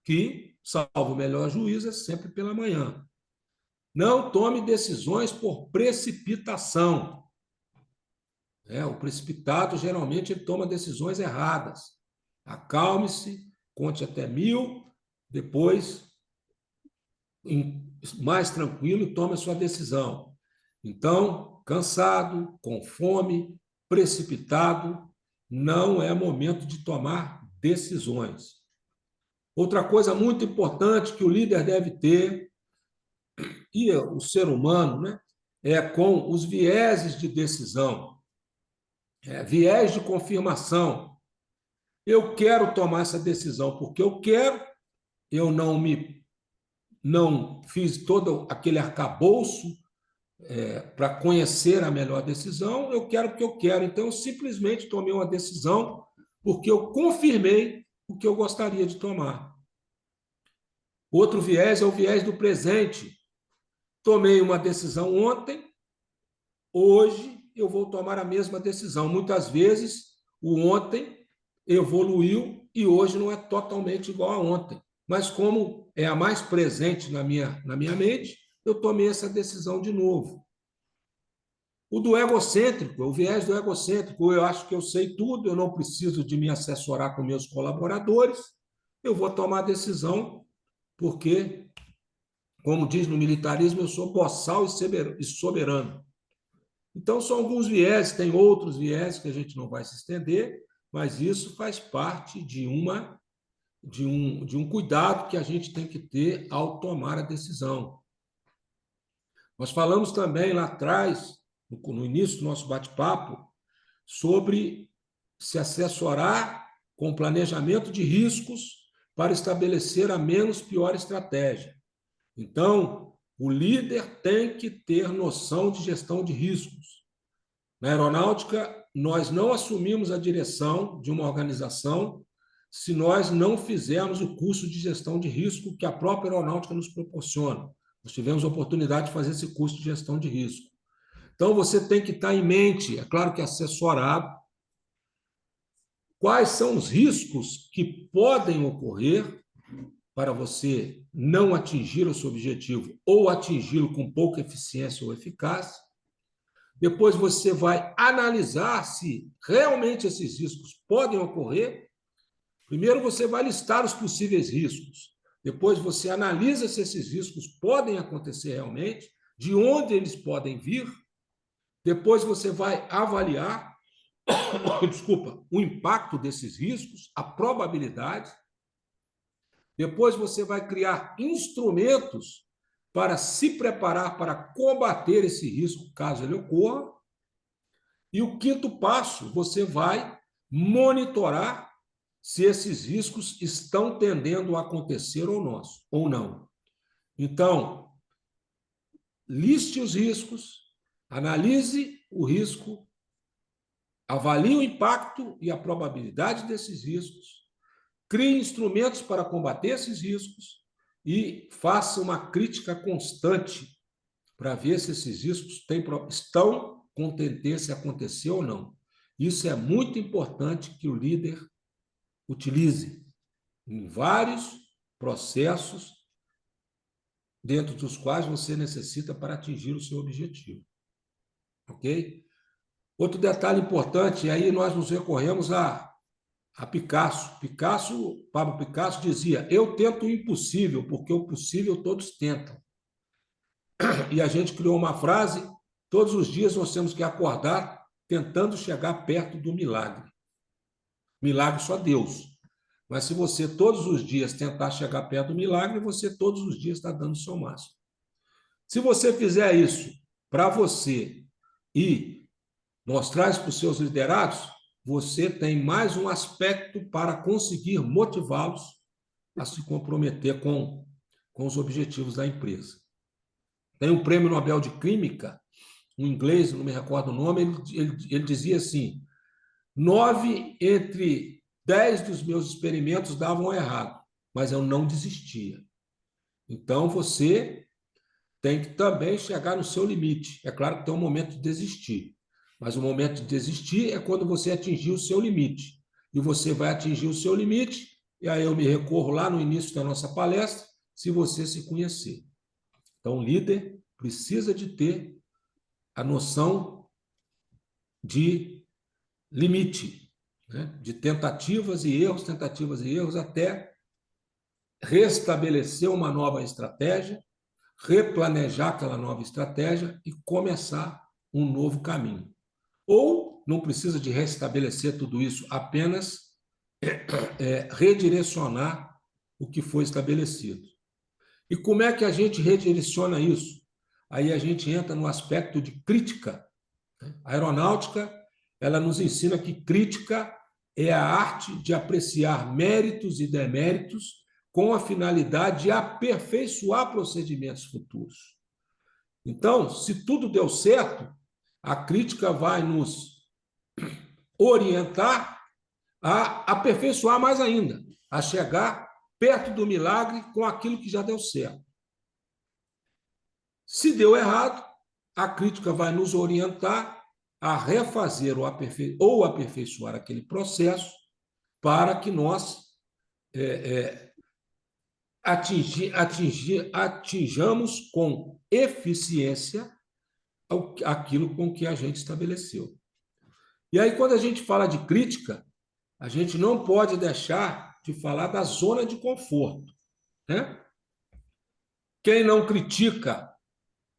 que, salvo o melhor juízo, é sempre pela manhã. Não tome decisões por precipitação. O precipitado, geralmente, ele toma decisões erradas. Acalme-se, conte até 1000, depois, mais tranquilo, tome a sua decisão. Então, cansado, com fome, precipitado, não é momento de tomar decisões. Outra coisa muito importante que o líder deve ter e o ser humano, né, com os vieses de decisão, viés de confirmação. Eu quero tomar essa decisão porque eu quero, eu não fiz todo aquele arcabouço para conhecer a melhor decisão, eu quero porque eu quero. Então, eu simplesmente tomei uma decisão porque eu confirmei o que eu gostaria de tomar. Outro viés é o viés do presente. Tomei uma decisão ontem, hoje eu vou tomar a mesma decisão. Muitas vezes, o ontem evoluiu e hoje não é totalmente igual a ontem. Mas como é a mais presente na minha mente, eu tomei essa decisão de novo. O do egocêntrico, o viés do egocêntrico, eu acho que eu sei tudo, eu não preciso de me assessorar com meus colaboradores, eu vou tomar a decisão porque, como diz no militarismo, eu sou boçal e soberano. Então, são alguns viés, tem outros viés que a gente não vai se estender, mas isso faz parte de um cuidado que a gente tem que ter ao tomar a decisão. Nós falamos também lá atrás, no início do nosso bate-papo, sobre se assessorar com planejamento de riscos para estabelecer a menos pior estratégia. Então, o líder tem que ter noção de gestão de riscos. Na aeronáutica, nós não assumimos a direção de uma organização se nós não fizermos o curso de gestão de risco que a própria aeronáutica nos proporciona. Nós tivemos a oportunidade de fazer esse curso de gestão de risco. Então, você tem que estar em mente, é claro que assessorado, quais são os riscos que podem ocorrer para você não atingir o seu objetivo ou atingi-lo com pouca eficiência ou eficácia. Depois você vai analisar se realmente esses riscos podem ocorrer. Primeiro você vai listar os possíveis riscos. Depois você analisa se esses riscos podem acontecer realmente, de onde eles podem vir. Depois você vai avaliar, o impacto desses riscos, a probabilidade. Depois você vai criar instrumentos para se preparar para combater esse risco, caso ele ocorra. E o quinto passo, você vai monitorar se esses riscos estão tendendo a acontecer ou não. Então, liste os riscos, analise o risco, avalie o impacto e a probabilidade desses riscos, crie instrumentos para combater esses riscos e faça uma crítica constante para ver se esses riscos estão com tendência a acontecer ou não. Isso é muito importante que o líder utilize em vários processos dentro dos quais você necessita para atingir o seu objetivo. Ok? Outro detalhe importante, e aí nós nos recorremos a Picasso. Pablo Picasso dizia: eu tento o impossível, porque o possível todos tentam. E a gente criou uma frase: todos os dias nós temos que acordar tentando chegar perto do milagre. Milagre só Deus. Mas se você todos os dias tentar chegar perto do milagre, você todos os dias está dando o seu máximo. Se você fizer isso para você e mostrar isso para os seus liderados, você tem mais um aspecto para conseguir motivá-los a se comprometer com os objetivos da empresa. Tem um prêmio Nobel de Química, um inglês, não me recordo o nome, ele dizia assim: 9 entre 10 dos meus experimentos davam errado, mas eu não desistia. Então, você tem que também chegar no seu limite. É claro que tem um momento de desistir, mas o momento de desistir é quando você atingir o seu limite. E você vai atingir o seu limite, e aí eu me recorro lá no início da nossa palestra, se você se conhecer. Então, o líder precisa de ter a noção de limite, né? De tentativas e erros, até restabelecer uma nova estratégia, replanejar aquela nova estratégia e começar um novo caminho. Ou não precisa de restabelecer tudo isso, apenas redirecionar o que foi estabelecido. E como é que a gente redireciona isso? aí a gente entra no aspecto de crítica. A aeronáutica, ela nos ensina que crítica é a arte de apreciar méritos e deméritos com a finalidade de aperfeiçoar procedimentos futuros. Então, se tudo deu certo, a crítica vai nos orientar a aperfeiçoar mais ainda, a chegar perto do milagre com aquilo que já deu certo. Se deu errado, a crítica vai nos orientar a refazer ou aperfeiçoar aquele processo para que nós atinjamos com eficiência aquilo com que a gente estabeleceu. E aí, quando a gente fala de crítica, a gente não pode deixar de falar da zona de conforto, né? Quem não critica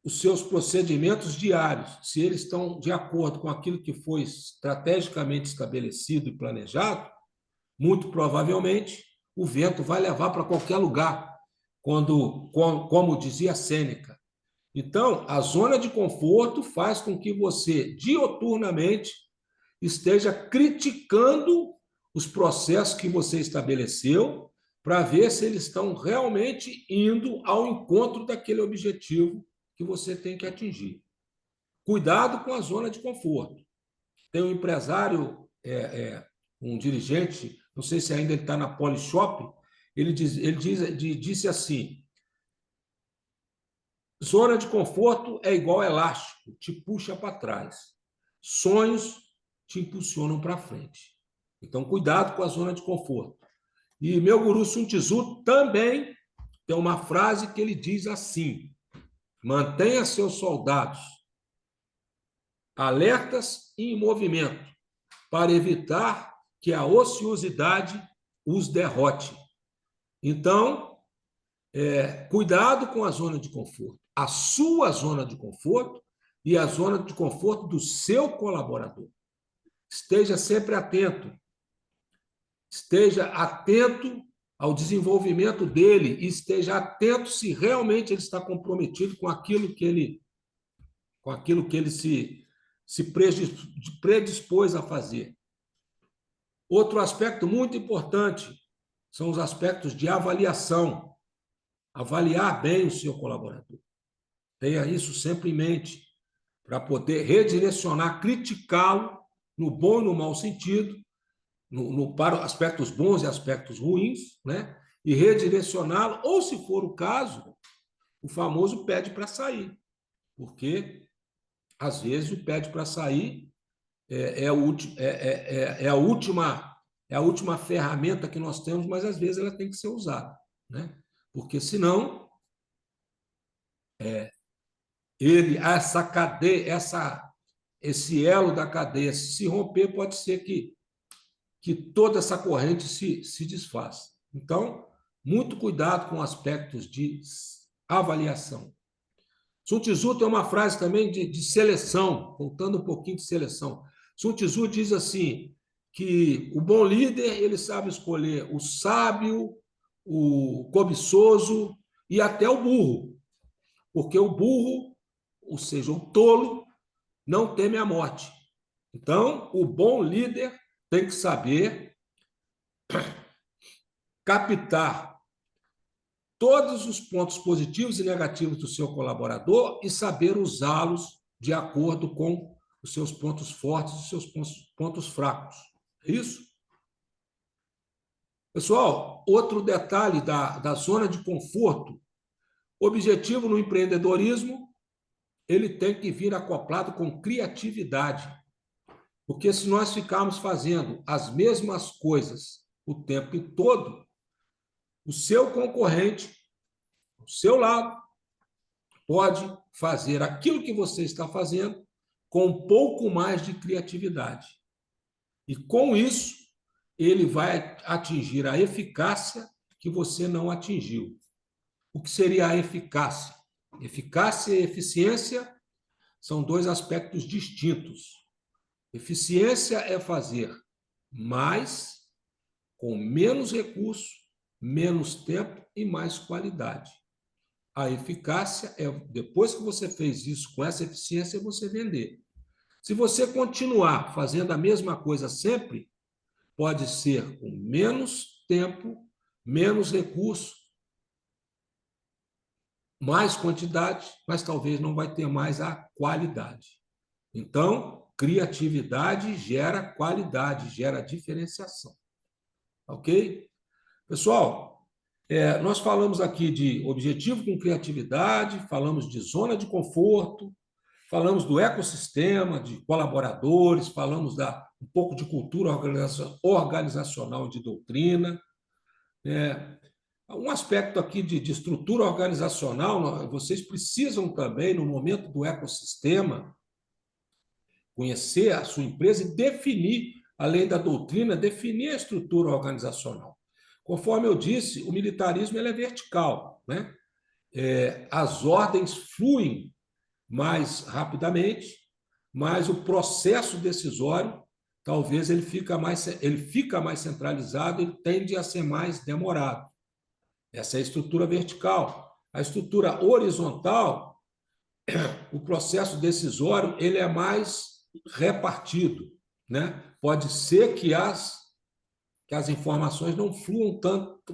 os seus procedimentos diários, se eles estão de acordo com aquilo que foi estrategicamente estabelecido e planejado, muito provavelmente o vento vai levar para qualquer lugar, como dizia Sêneca. Então, a zona de conforto faz com que você, dioturnamente, esteja criticando os processos que você estabeleceu para ver se eles estão realmente indo ao encontro daquele objetivo que você tem que atingir. Cuidado com a zona de conforto. Tem um empresário, um dirigente, não sei se ainda ele está na Polishop, ele disse assim: zona de conforto é igual elástico, te puxa para trás. Sonhos te impulsionam para frente. Então, cuidado com a zona de conforto. E meu guru Sun Tzu também tem uma frase que ele diz assim: mantenha seus soldados alertas e em movimento, para evitar que a ociosidade os derrote. Então, cuidado com a zona de conforto. A sua zona de conforto e a zona de conforto do seu colaborador. Esteja sempre atento. Esteja atento ao desenvolvimento dele e esteja atento se realmente ele está comprometido com aquilo que ele se predispôs a fazer. Outro aspecto muito importante são os aspectos de avaliação. Avaliar bem o seu colaborador. Tenha isso sempre em mente, para poder redirecionar, criticá-lo no bom e no mau sentido, para aspectos bons e aspectos ruins, né? E redirecioná-lo, ou, se for o caso, o famoso pede para sair, porque, às vezes, o pede para sair é a última ferramenta que nós temos, mas, às vezes, ela tem que ser usada, né? Porque, senão, essa cadeia, esse elo da cadeia se romper, pode ser que toda essa corrente se desfaça. Então, muito cuidado com aspectos de avaliação. Sun Tzu tem uma frase também de seleção, voltando um pouquinho de seleção. Sun Tzu diz assim, que o bom líder, ele sabe escolher o sábio, o cobiçoso e até o burro. Porque o burro, ou seja, o tolo, não teme a morte. Então, o bom líder tem que saber captar todos os pontos positivos e negativos do seu colaborador e saber usá-los de acordo com os seus pontos fortes e os seus pontos fracos. É isso? Pessoal, outro detalhe da zona de conforto, objetivo no empreendedorismo, ele tem que vir acoplado com criatividade. Porque se nós ficarmos fazendo as mesmas coisas o tempo todo, o seu concorrente, ao seu lado, pode fazer aquilo que você está fazendo com um pouco mais de criatividade. E, com isso, ele vai atingir a eficácia que você não atingiu. O que seria a eficácia? Eficácia e eficiência são dois aspectos distintos. Eficiência é fazer mais com menos recurso, menos tempo e mais qualidade. A eficácia é depois que você fez isso com essa eficiência, você vender. Se você continuar fazendo a mesma coisa sempre, pode ser com menos tempo, menos recurso, mais quantidade, mas talvez não vai ter mais a qualidade. Então, criatividade gera qualidade, gera diferenciação. Ok? Pessoal, nós falamos aqui de objetivo com criatividade, falamos de zona de conforto, falamos do ecossistema, de colaboradores, falamos um pouco de cultura organizacional e de doutrina. Um aspecto aqui de estrutura organizacional, vocês precisam também, no momento do ecossistema, conhecer a sua empresa e definir, além da doutrina, definir a estrutura organizacional. Conforme eu disse, o militarismo ele é vertical, né? As ordens fluem mais rapidamente, mas o processo decisório, talvez ele fica mais centralizado, ele tende a ser mais demorado. Essa é a estrutura vertical. A estrutura horizontal, o processo decisório, ele é mais repartido, né? Pode ser que as informações não fluam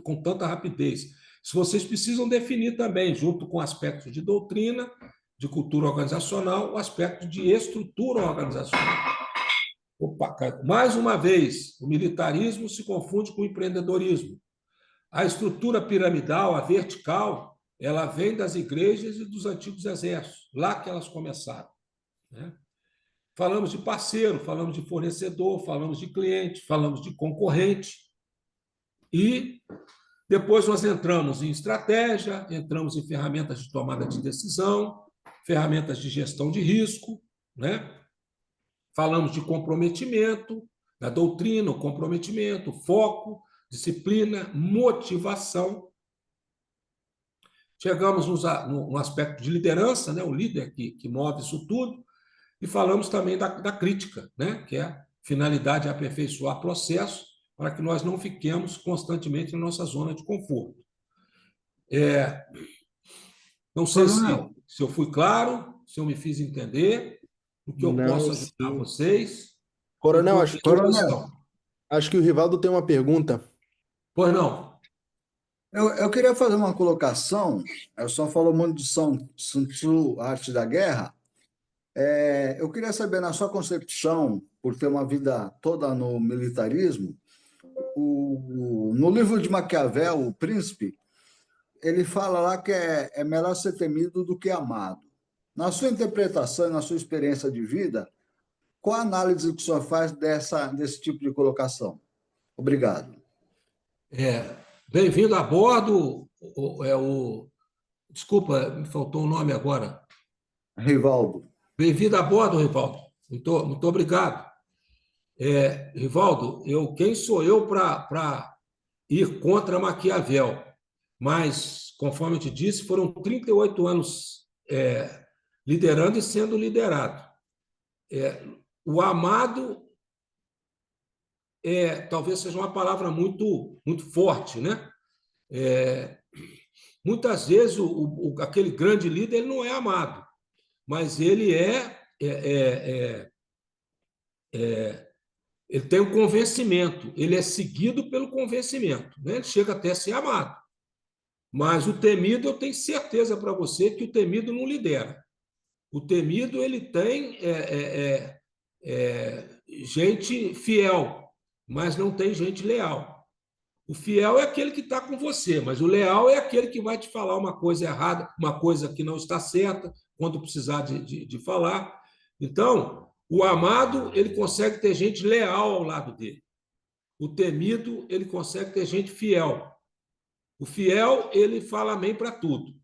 com tanta rapidez. Se vocês precisam definir também, junto com aspectos de doutrina, de cultura organizacional, o aspecto de estrutura organizacional. Opa, mais uma vez, o militarismo se confunde com o empreendedorismo. A estrutura piramidal, a vertical, ela vem das igrejas e dos antigos exércitos, lá que elas começaram, né? Falamos de parceiro, falamos de fornecedor, falamos de cliente, falamos de concorrente. E depois nós entramos em estratégia, entramos em ferramentas de tomada de decisão, ferramentas de gestão de risco, né? Falamos de comprometimento, da doutrina, o comprometimento, foco, disciplina, motivação. Chegamos no aspecto de liderança, né? O líder que move isso tudo, e falamos também da crítica, né? Que é a finalidade de aperfeiçoar processos para que nós não fiquemos constantemente na nossa zona de conforto. Não sei Coronel, se eu fui claro, se eu me fiz entender, o que eu Não, posso ajudar sim. vocês. Coronel, Estou à acho que, Coronel, disposição. acho que o Rivaldo tem uma pergunta. Pois não. eu queria fazer uma colocação. Eu só falo muito de Sun Tzu, a arte da guerra. Eu queria saber, na sua concepção, por ter uma vida toda no militarismo, no livro de Maquiavel, O Príncipe, ele fala lá que é melhor ser temido do que amado. Na sua interpretação e na sua experiência de vida, qual a análise que o senhor faz desse tipo de colocação? Obrigado. Bem-vindo a bordo. Desculpa, me faltou o nome agora. Rivaldo. Bem-vindo a bordo, Rivaldo. Muito obrigado. Rivaldo, quem sou eu para ir contra Maquiavel? Mas, conforme eu te disse, foram 38 anos liderando e sendo liderado. O amado talvez seja uma palavra muito, muito forte, né? Muitas vezes aquele grande líder ele não é amado, mas ele ele tem um convencimento, ele é seguido pelo convencimento, né? Ele chega até a ser amado. Mas o temido, eu tenho certeza para você que o temido não lidera. O temido ele tem gente fiel, mas não tem gente leal. O fiel é aquele que está com você, mas o leal é aquele que vai te falar uma coisa errada, uma coisa que não está certa, quando precisar de falar. Então, o amado, ele consegue ter gente leal ao lado dele. O temido, ele consegue ter gente fiel. O fiel, ele fala amém para tudo.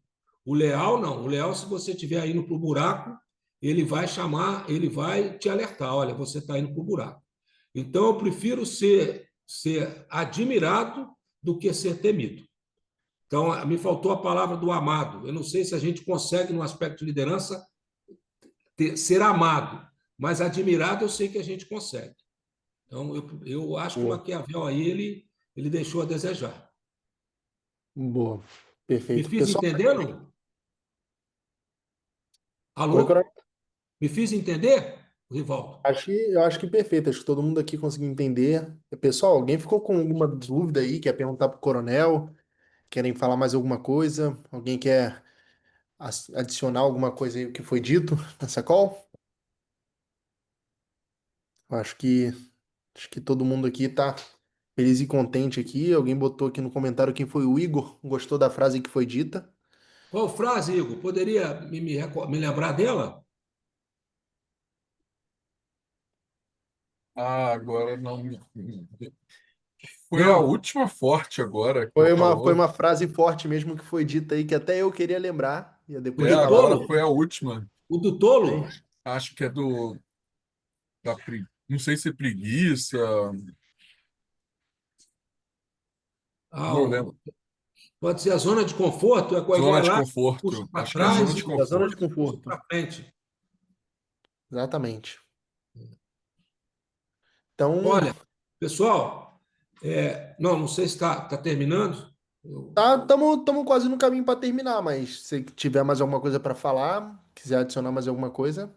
O leal, não. O leal, se você estiver indo para o buraco, ele vai chamar, ele vai te alertar. Olha, você está indo para o buraco. Então, eu prefiro ser admirado do que ser temido. Então, me faltou a palavra do amado. Eu não sei se a gente consegue, no aspecto de liderança, ser amado, mas admirado eu sei que a gente consegue. Então, eu acho que o Maquiavel aí, ele deixou a desejar. Boa, Me perfeito. fiz Pessoal, entender, não? Oi, Alô? Coronel. Me fiz entender, Rivaldo? Eu acho que perfeito. Acho que todo mundo aqui conseguiu entender. Pessoal, alguém ficou com alguma dúvida aí? Quer perguntar para o Coronel? Querem falar mais alguma coisa? Alguém quer adicionar alguma coisa aí que foi dito nessa call? Eu acho que todo mundo aqui tá feliz e contente aqui. Alguém botou aqui no comentário quem foi o Igor, gostou da frase que foi dita. Qual frase, Igor? Poderia me lembrar dela? Ah, agora não. Foi a Não, última forte agora que Foi falou. uma frase forte mesmo que foi dita aí, que até eu queria lembrar, ia o depois do falar Agora para. foi tolo? a última. O do tolo? Acho que é não sei se é preguiça, Ah, não lembro. pode ser a zona de conforto, Zona vai de lá, puxa conforto. para Acho que é a zona trás de e Da zona de conforto. depois puxa conforto. para frente. Exatamente. Então, Olha, pessoal, não sei se está terminando. estamos quase no caminho para terminar, mas se tiver mais alguma coisa para falar, quiser adicionar mais alguma coisa.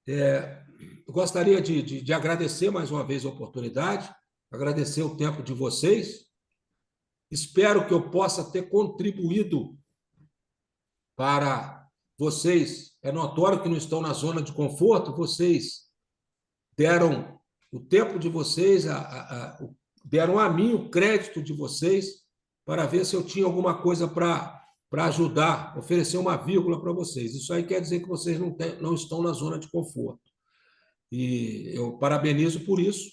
Eu gostaria de agradecer mais uma vez a oportunidade, agradecer o tempo de vocês. Espero que eu possa ter contribuído para vocês. É notório que não estão na zona de conforto, vocês deram o tempo de vocês, deram a mim o crédito de vocês para ver se eu tinha alguma coisa para ajudar, oferecer uma vírgula para vocês. Isso aí quer dizer que vocês não estão na zona de conforto. E eu parabenizo por isso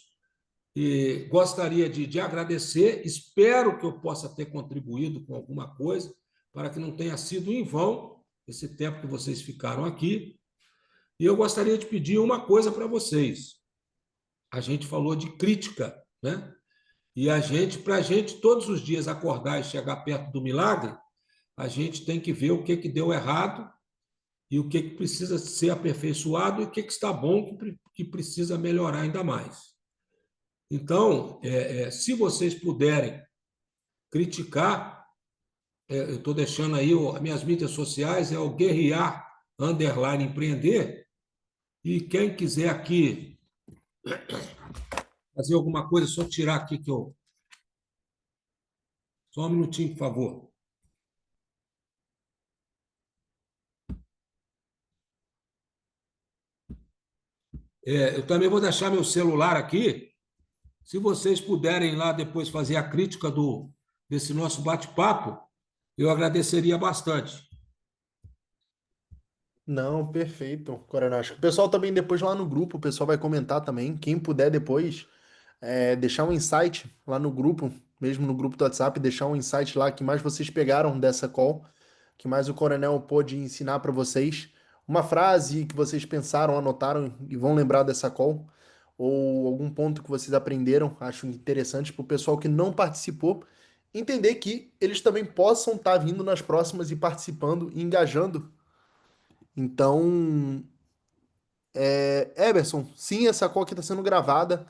e gostaria de agradecer. Espero que eu possa ter contribuído com alguma coisa para que não tenha sido em vão esse tempo que vocês ficaram aqui. E eu gostaria de pedir uma coisa para vocês. A gente falou de crítica, né? E para a gente todos os dias acordar e chegar perto do milagre, a gente tem que ver o que deu errado e o que precisa ser aperfeiçoado e o que está bom que precisa melhorar ainda mais. Então, se vocês puderem criticar, eu estou deixando aí as minhas mídias sociais, é o Guerrear Underline Empreender, e quem quiser aqui fazer alguma coisa, só tirar aqui que eu. Só um minutinho, por favor. Eu também vou deixar meu celular aqui. Se vocês puderem lá depois fazer a crítica desse nosso bate-papo, eu agradeceria bastante. Não, perfeito, Coronel. Acho que o pessoal também depois lá no grupo, o pessoal vai comentar também. Quem puder depois deixar um insight lá no grupo, mesmo no grupo do WhatsApp, deixar um insight lá que mais vocês pegaram dessa call, que mais o Coronel pôde ensinar para vocês. Uma frase que vocês pensaram, anotaram e vão lembrar dessa call, ou algum ponto que vocês aprenderam, acho interessante para o pessoal que não participou entender que eles também possam estar vindo nas próximas e participando e engajando. Então, Eberson, sim, essa call aqui está sendo gravada.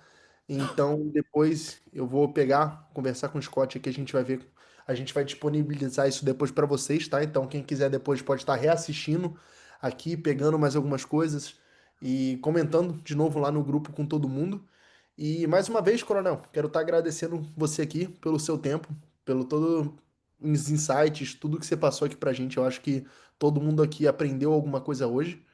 Então, depois eu vou pegar, conversar com o Scott aqui, a gente vai ver, a gente vai disponibilizar isso depois para vocês, tá? Então, quem quiser depois pode estar reassistindo aqui, pegando mais algumas coisas e comentando de novo lá no grupo com todo mundo. E mais uma vez, Coronel, quero estar agradecendo você aqui pelo seu tempo, pelo todo os insights, tudo que você passou aqui pra gente. Eu acho que todo mundo aqui aprendeu alguma coisa hoje.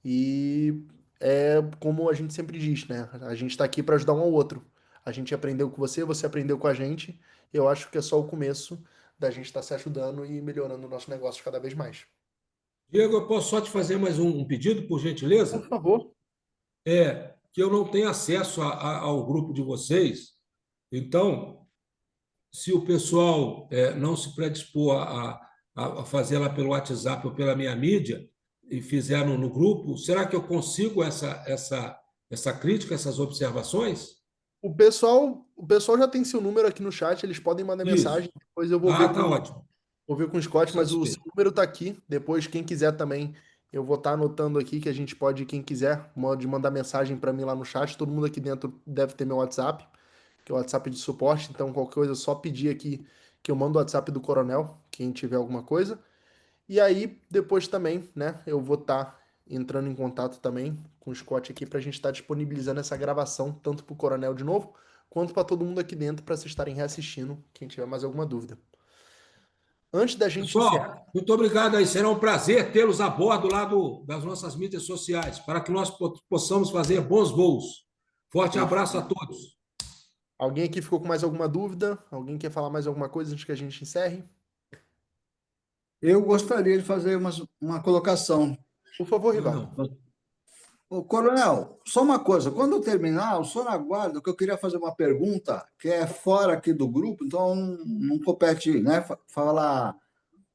E é como a gente sempre diz, né? A gente está aqui para ajudar um ao outro. A gente aprendeu com você, você aprendeu com a gente. Eu acho que é só o começo da gente estar se ajudando e melhorando o nosso negócio cada vez mais. Diego, eu posso só te fazer mais um pedido, por Por gentileza? favor. É que eu não tenho acesso ao grupo de vocês. Então, se o pessoal não se predispor a fazer lá pelo WhatsApp ou pela minha mídia e fizer no grupo, será que eu consigo essa crítica, essas observações? O pessoal já tem seu número aqui no chat, eles podem mandar Isso. mensagem. Depois eu Ah, tá ótimo. vou ver com o Estou Scott, mas o seu satisfeito. número tá aqui. Depois, quem quiser também, eu vou estar anotando aqui que a gente pode, quem quiser, pode mandar mensagem para mim lá no chat. Todo mundo aqui dentro deve ter meu WhatsApp, que é o WhatsApp de suporte. Então, qualquer coisa, é só pedir aqui que eu mando o WhatsApp do Coronel, quem tiver alguma coisa. E aí, depois também, né, eu vou estar entrando em contato também com o Scott aqui para a gente estar disponibilizando essa gravação, tanto para o Coronel de novo, quanto para todo mundo aqui dentro, para vocês estarem reassistindo, quem tiver mais alguma dúvida. Antes da gente encerrar. Pessoal, muito obrigado aí. Será um prazer tê-los a bordo lá das nossas mídias sociais, para que nós possamos fazer bons voos. Forte abraço a todos. Alguém aqui ficou com mais alguma dúvida? Alguém quer falar mais alguma coisa antes que a gente encerre? Eu gostaria de fazer uma colocação. Por favor, Rivaldo. Não. Ô, Coronel, só uma coisa, quando eu terminar, o senhor aguarda, que eu queria fazer uma pergunta que é fora aqui do grupo, então não compete, né, falar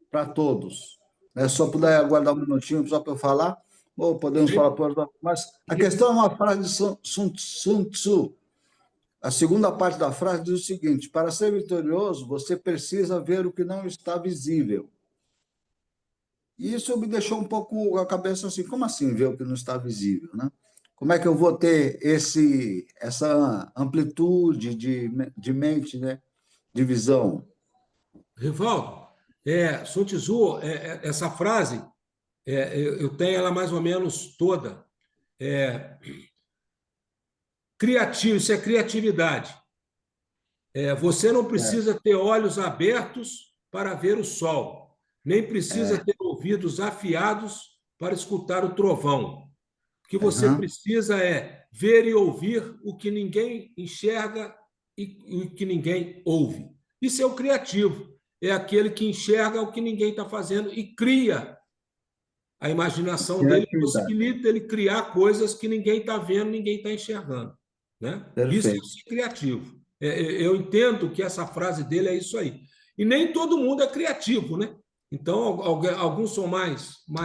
para todos. Né? Se só puder aguardar um minutinho só para eu falar, ou podemos falar por... Mas a questão é uma frase de Sun Tzu. A segunda parte da frase diz o seguinte: para ser vitorioso, você precisa ver o que não está visível. E isso me deixou um pouco a cabeça assim, como assim ver o que não está visível, né? Como é que eu vou ter essa amplitude de mente, né? De visão? Rivaldo, Sun Tzu, essa frase, eu tenho ela mais ou menos toda. Criativo, isso é criatividade. Você não precisa ter olhos abertos para ver o sol, nem precisa ter ouvidos afiados para escutar o trovão. O que você Uhum. precisa é ver e ouvir o que ninguém enxerga e o que ninguém ouve. Isso é o criativo. É aquele que enxerga o que ninguém está fazendo e cria. A imaginação dele Criatividade. possibilita ele criar coisas que ninguém está vendo, ninguém está enxergando. Né? Isso é Perfeito. ser criativo. Eu entendo que essa frase dele é isso aí. E nem todo mundo é criativo, né? Então, alguns são mais como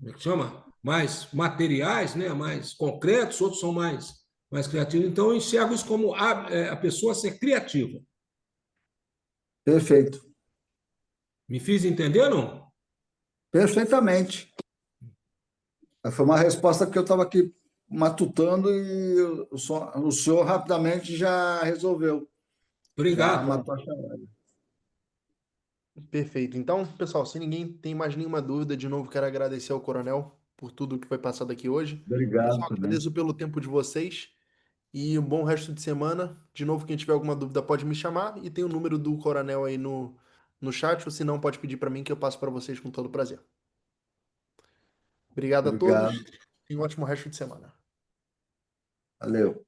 é que chama? Mais materiais, né? Mais concretos, outros são mais criativos. Então, eu enxergo isso como a pessoa ser criativa. Perfeito. Me fiz entender, não? Perfeitamente. Foi uma resposta que eu estava aqui matutando e o senhor rapidamente já resolveu, já Obrigado. matou a charada. Perfeito. Então, pessoal, se ninguém tem mais nenhuma dúvida, de novo quero agradecer ao Coronel por tudo que foi passado aqui hoje. Obrigado Pessoal, também. agradeço pelo tempo de vocês e um bom resto de semana. De novo, quem tiver alguma dúvida pode me chamar e tem o número do Coronel aí no chat, ou se não, pode pedir para mim que eu passo para vocês com todo prazer. Obrigado a todos Obrigado. e um ótimo resto de semana. Valeu.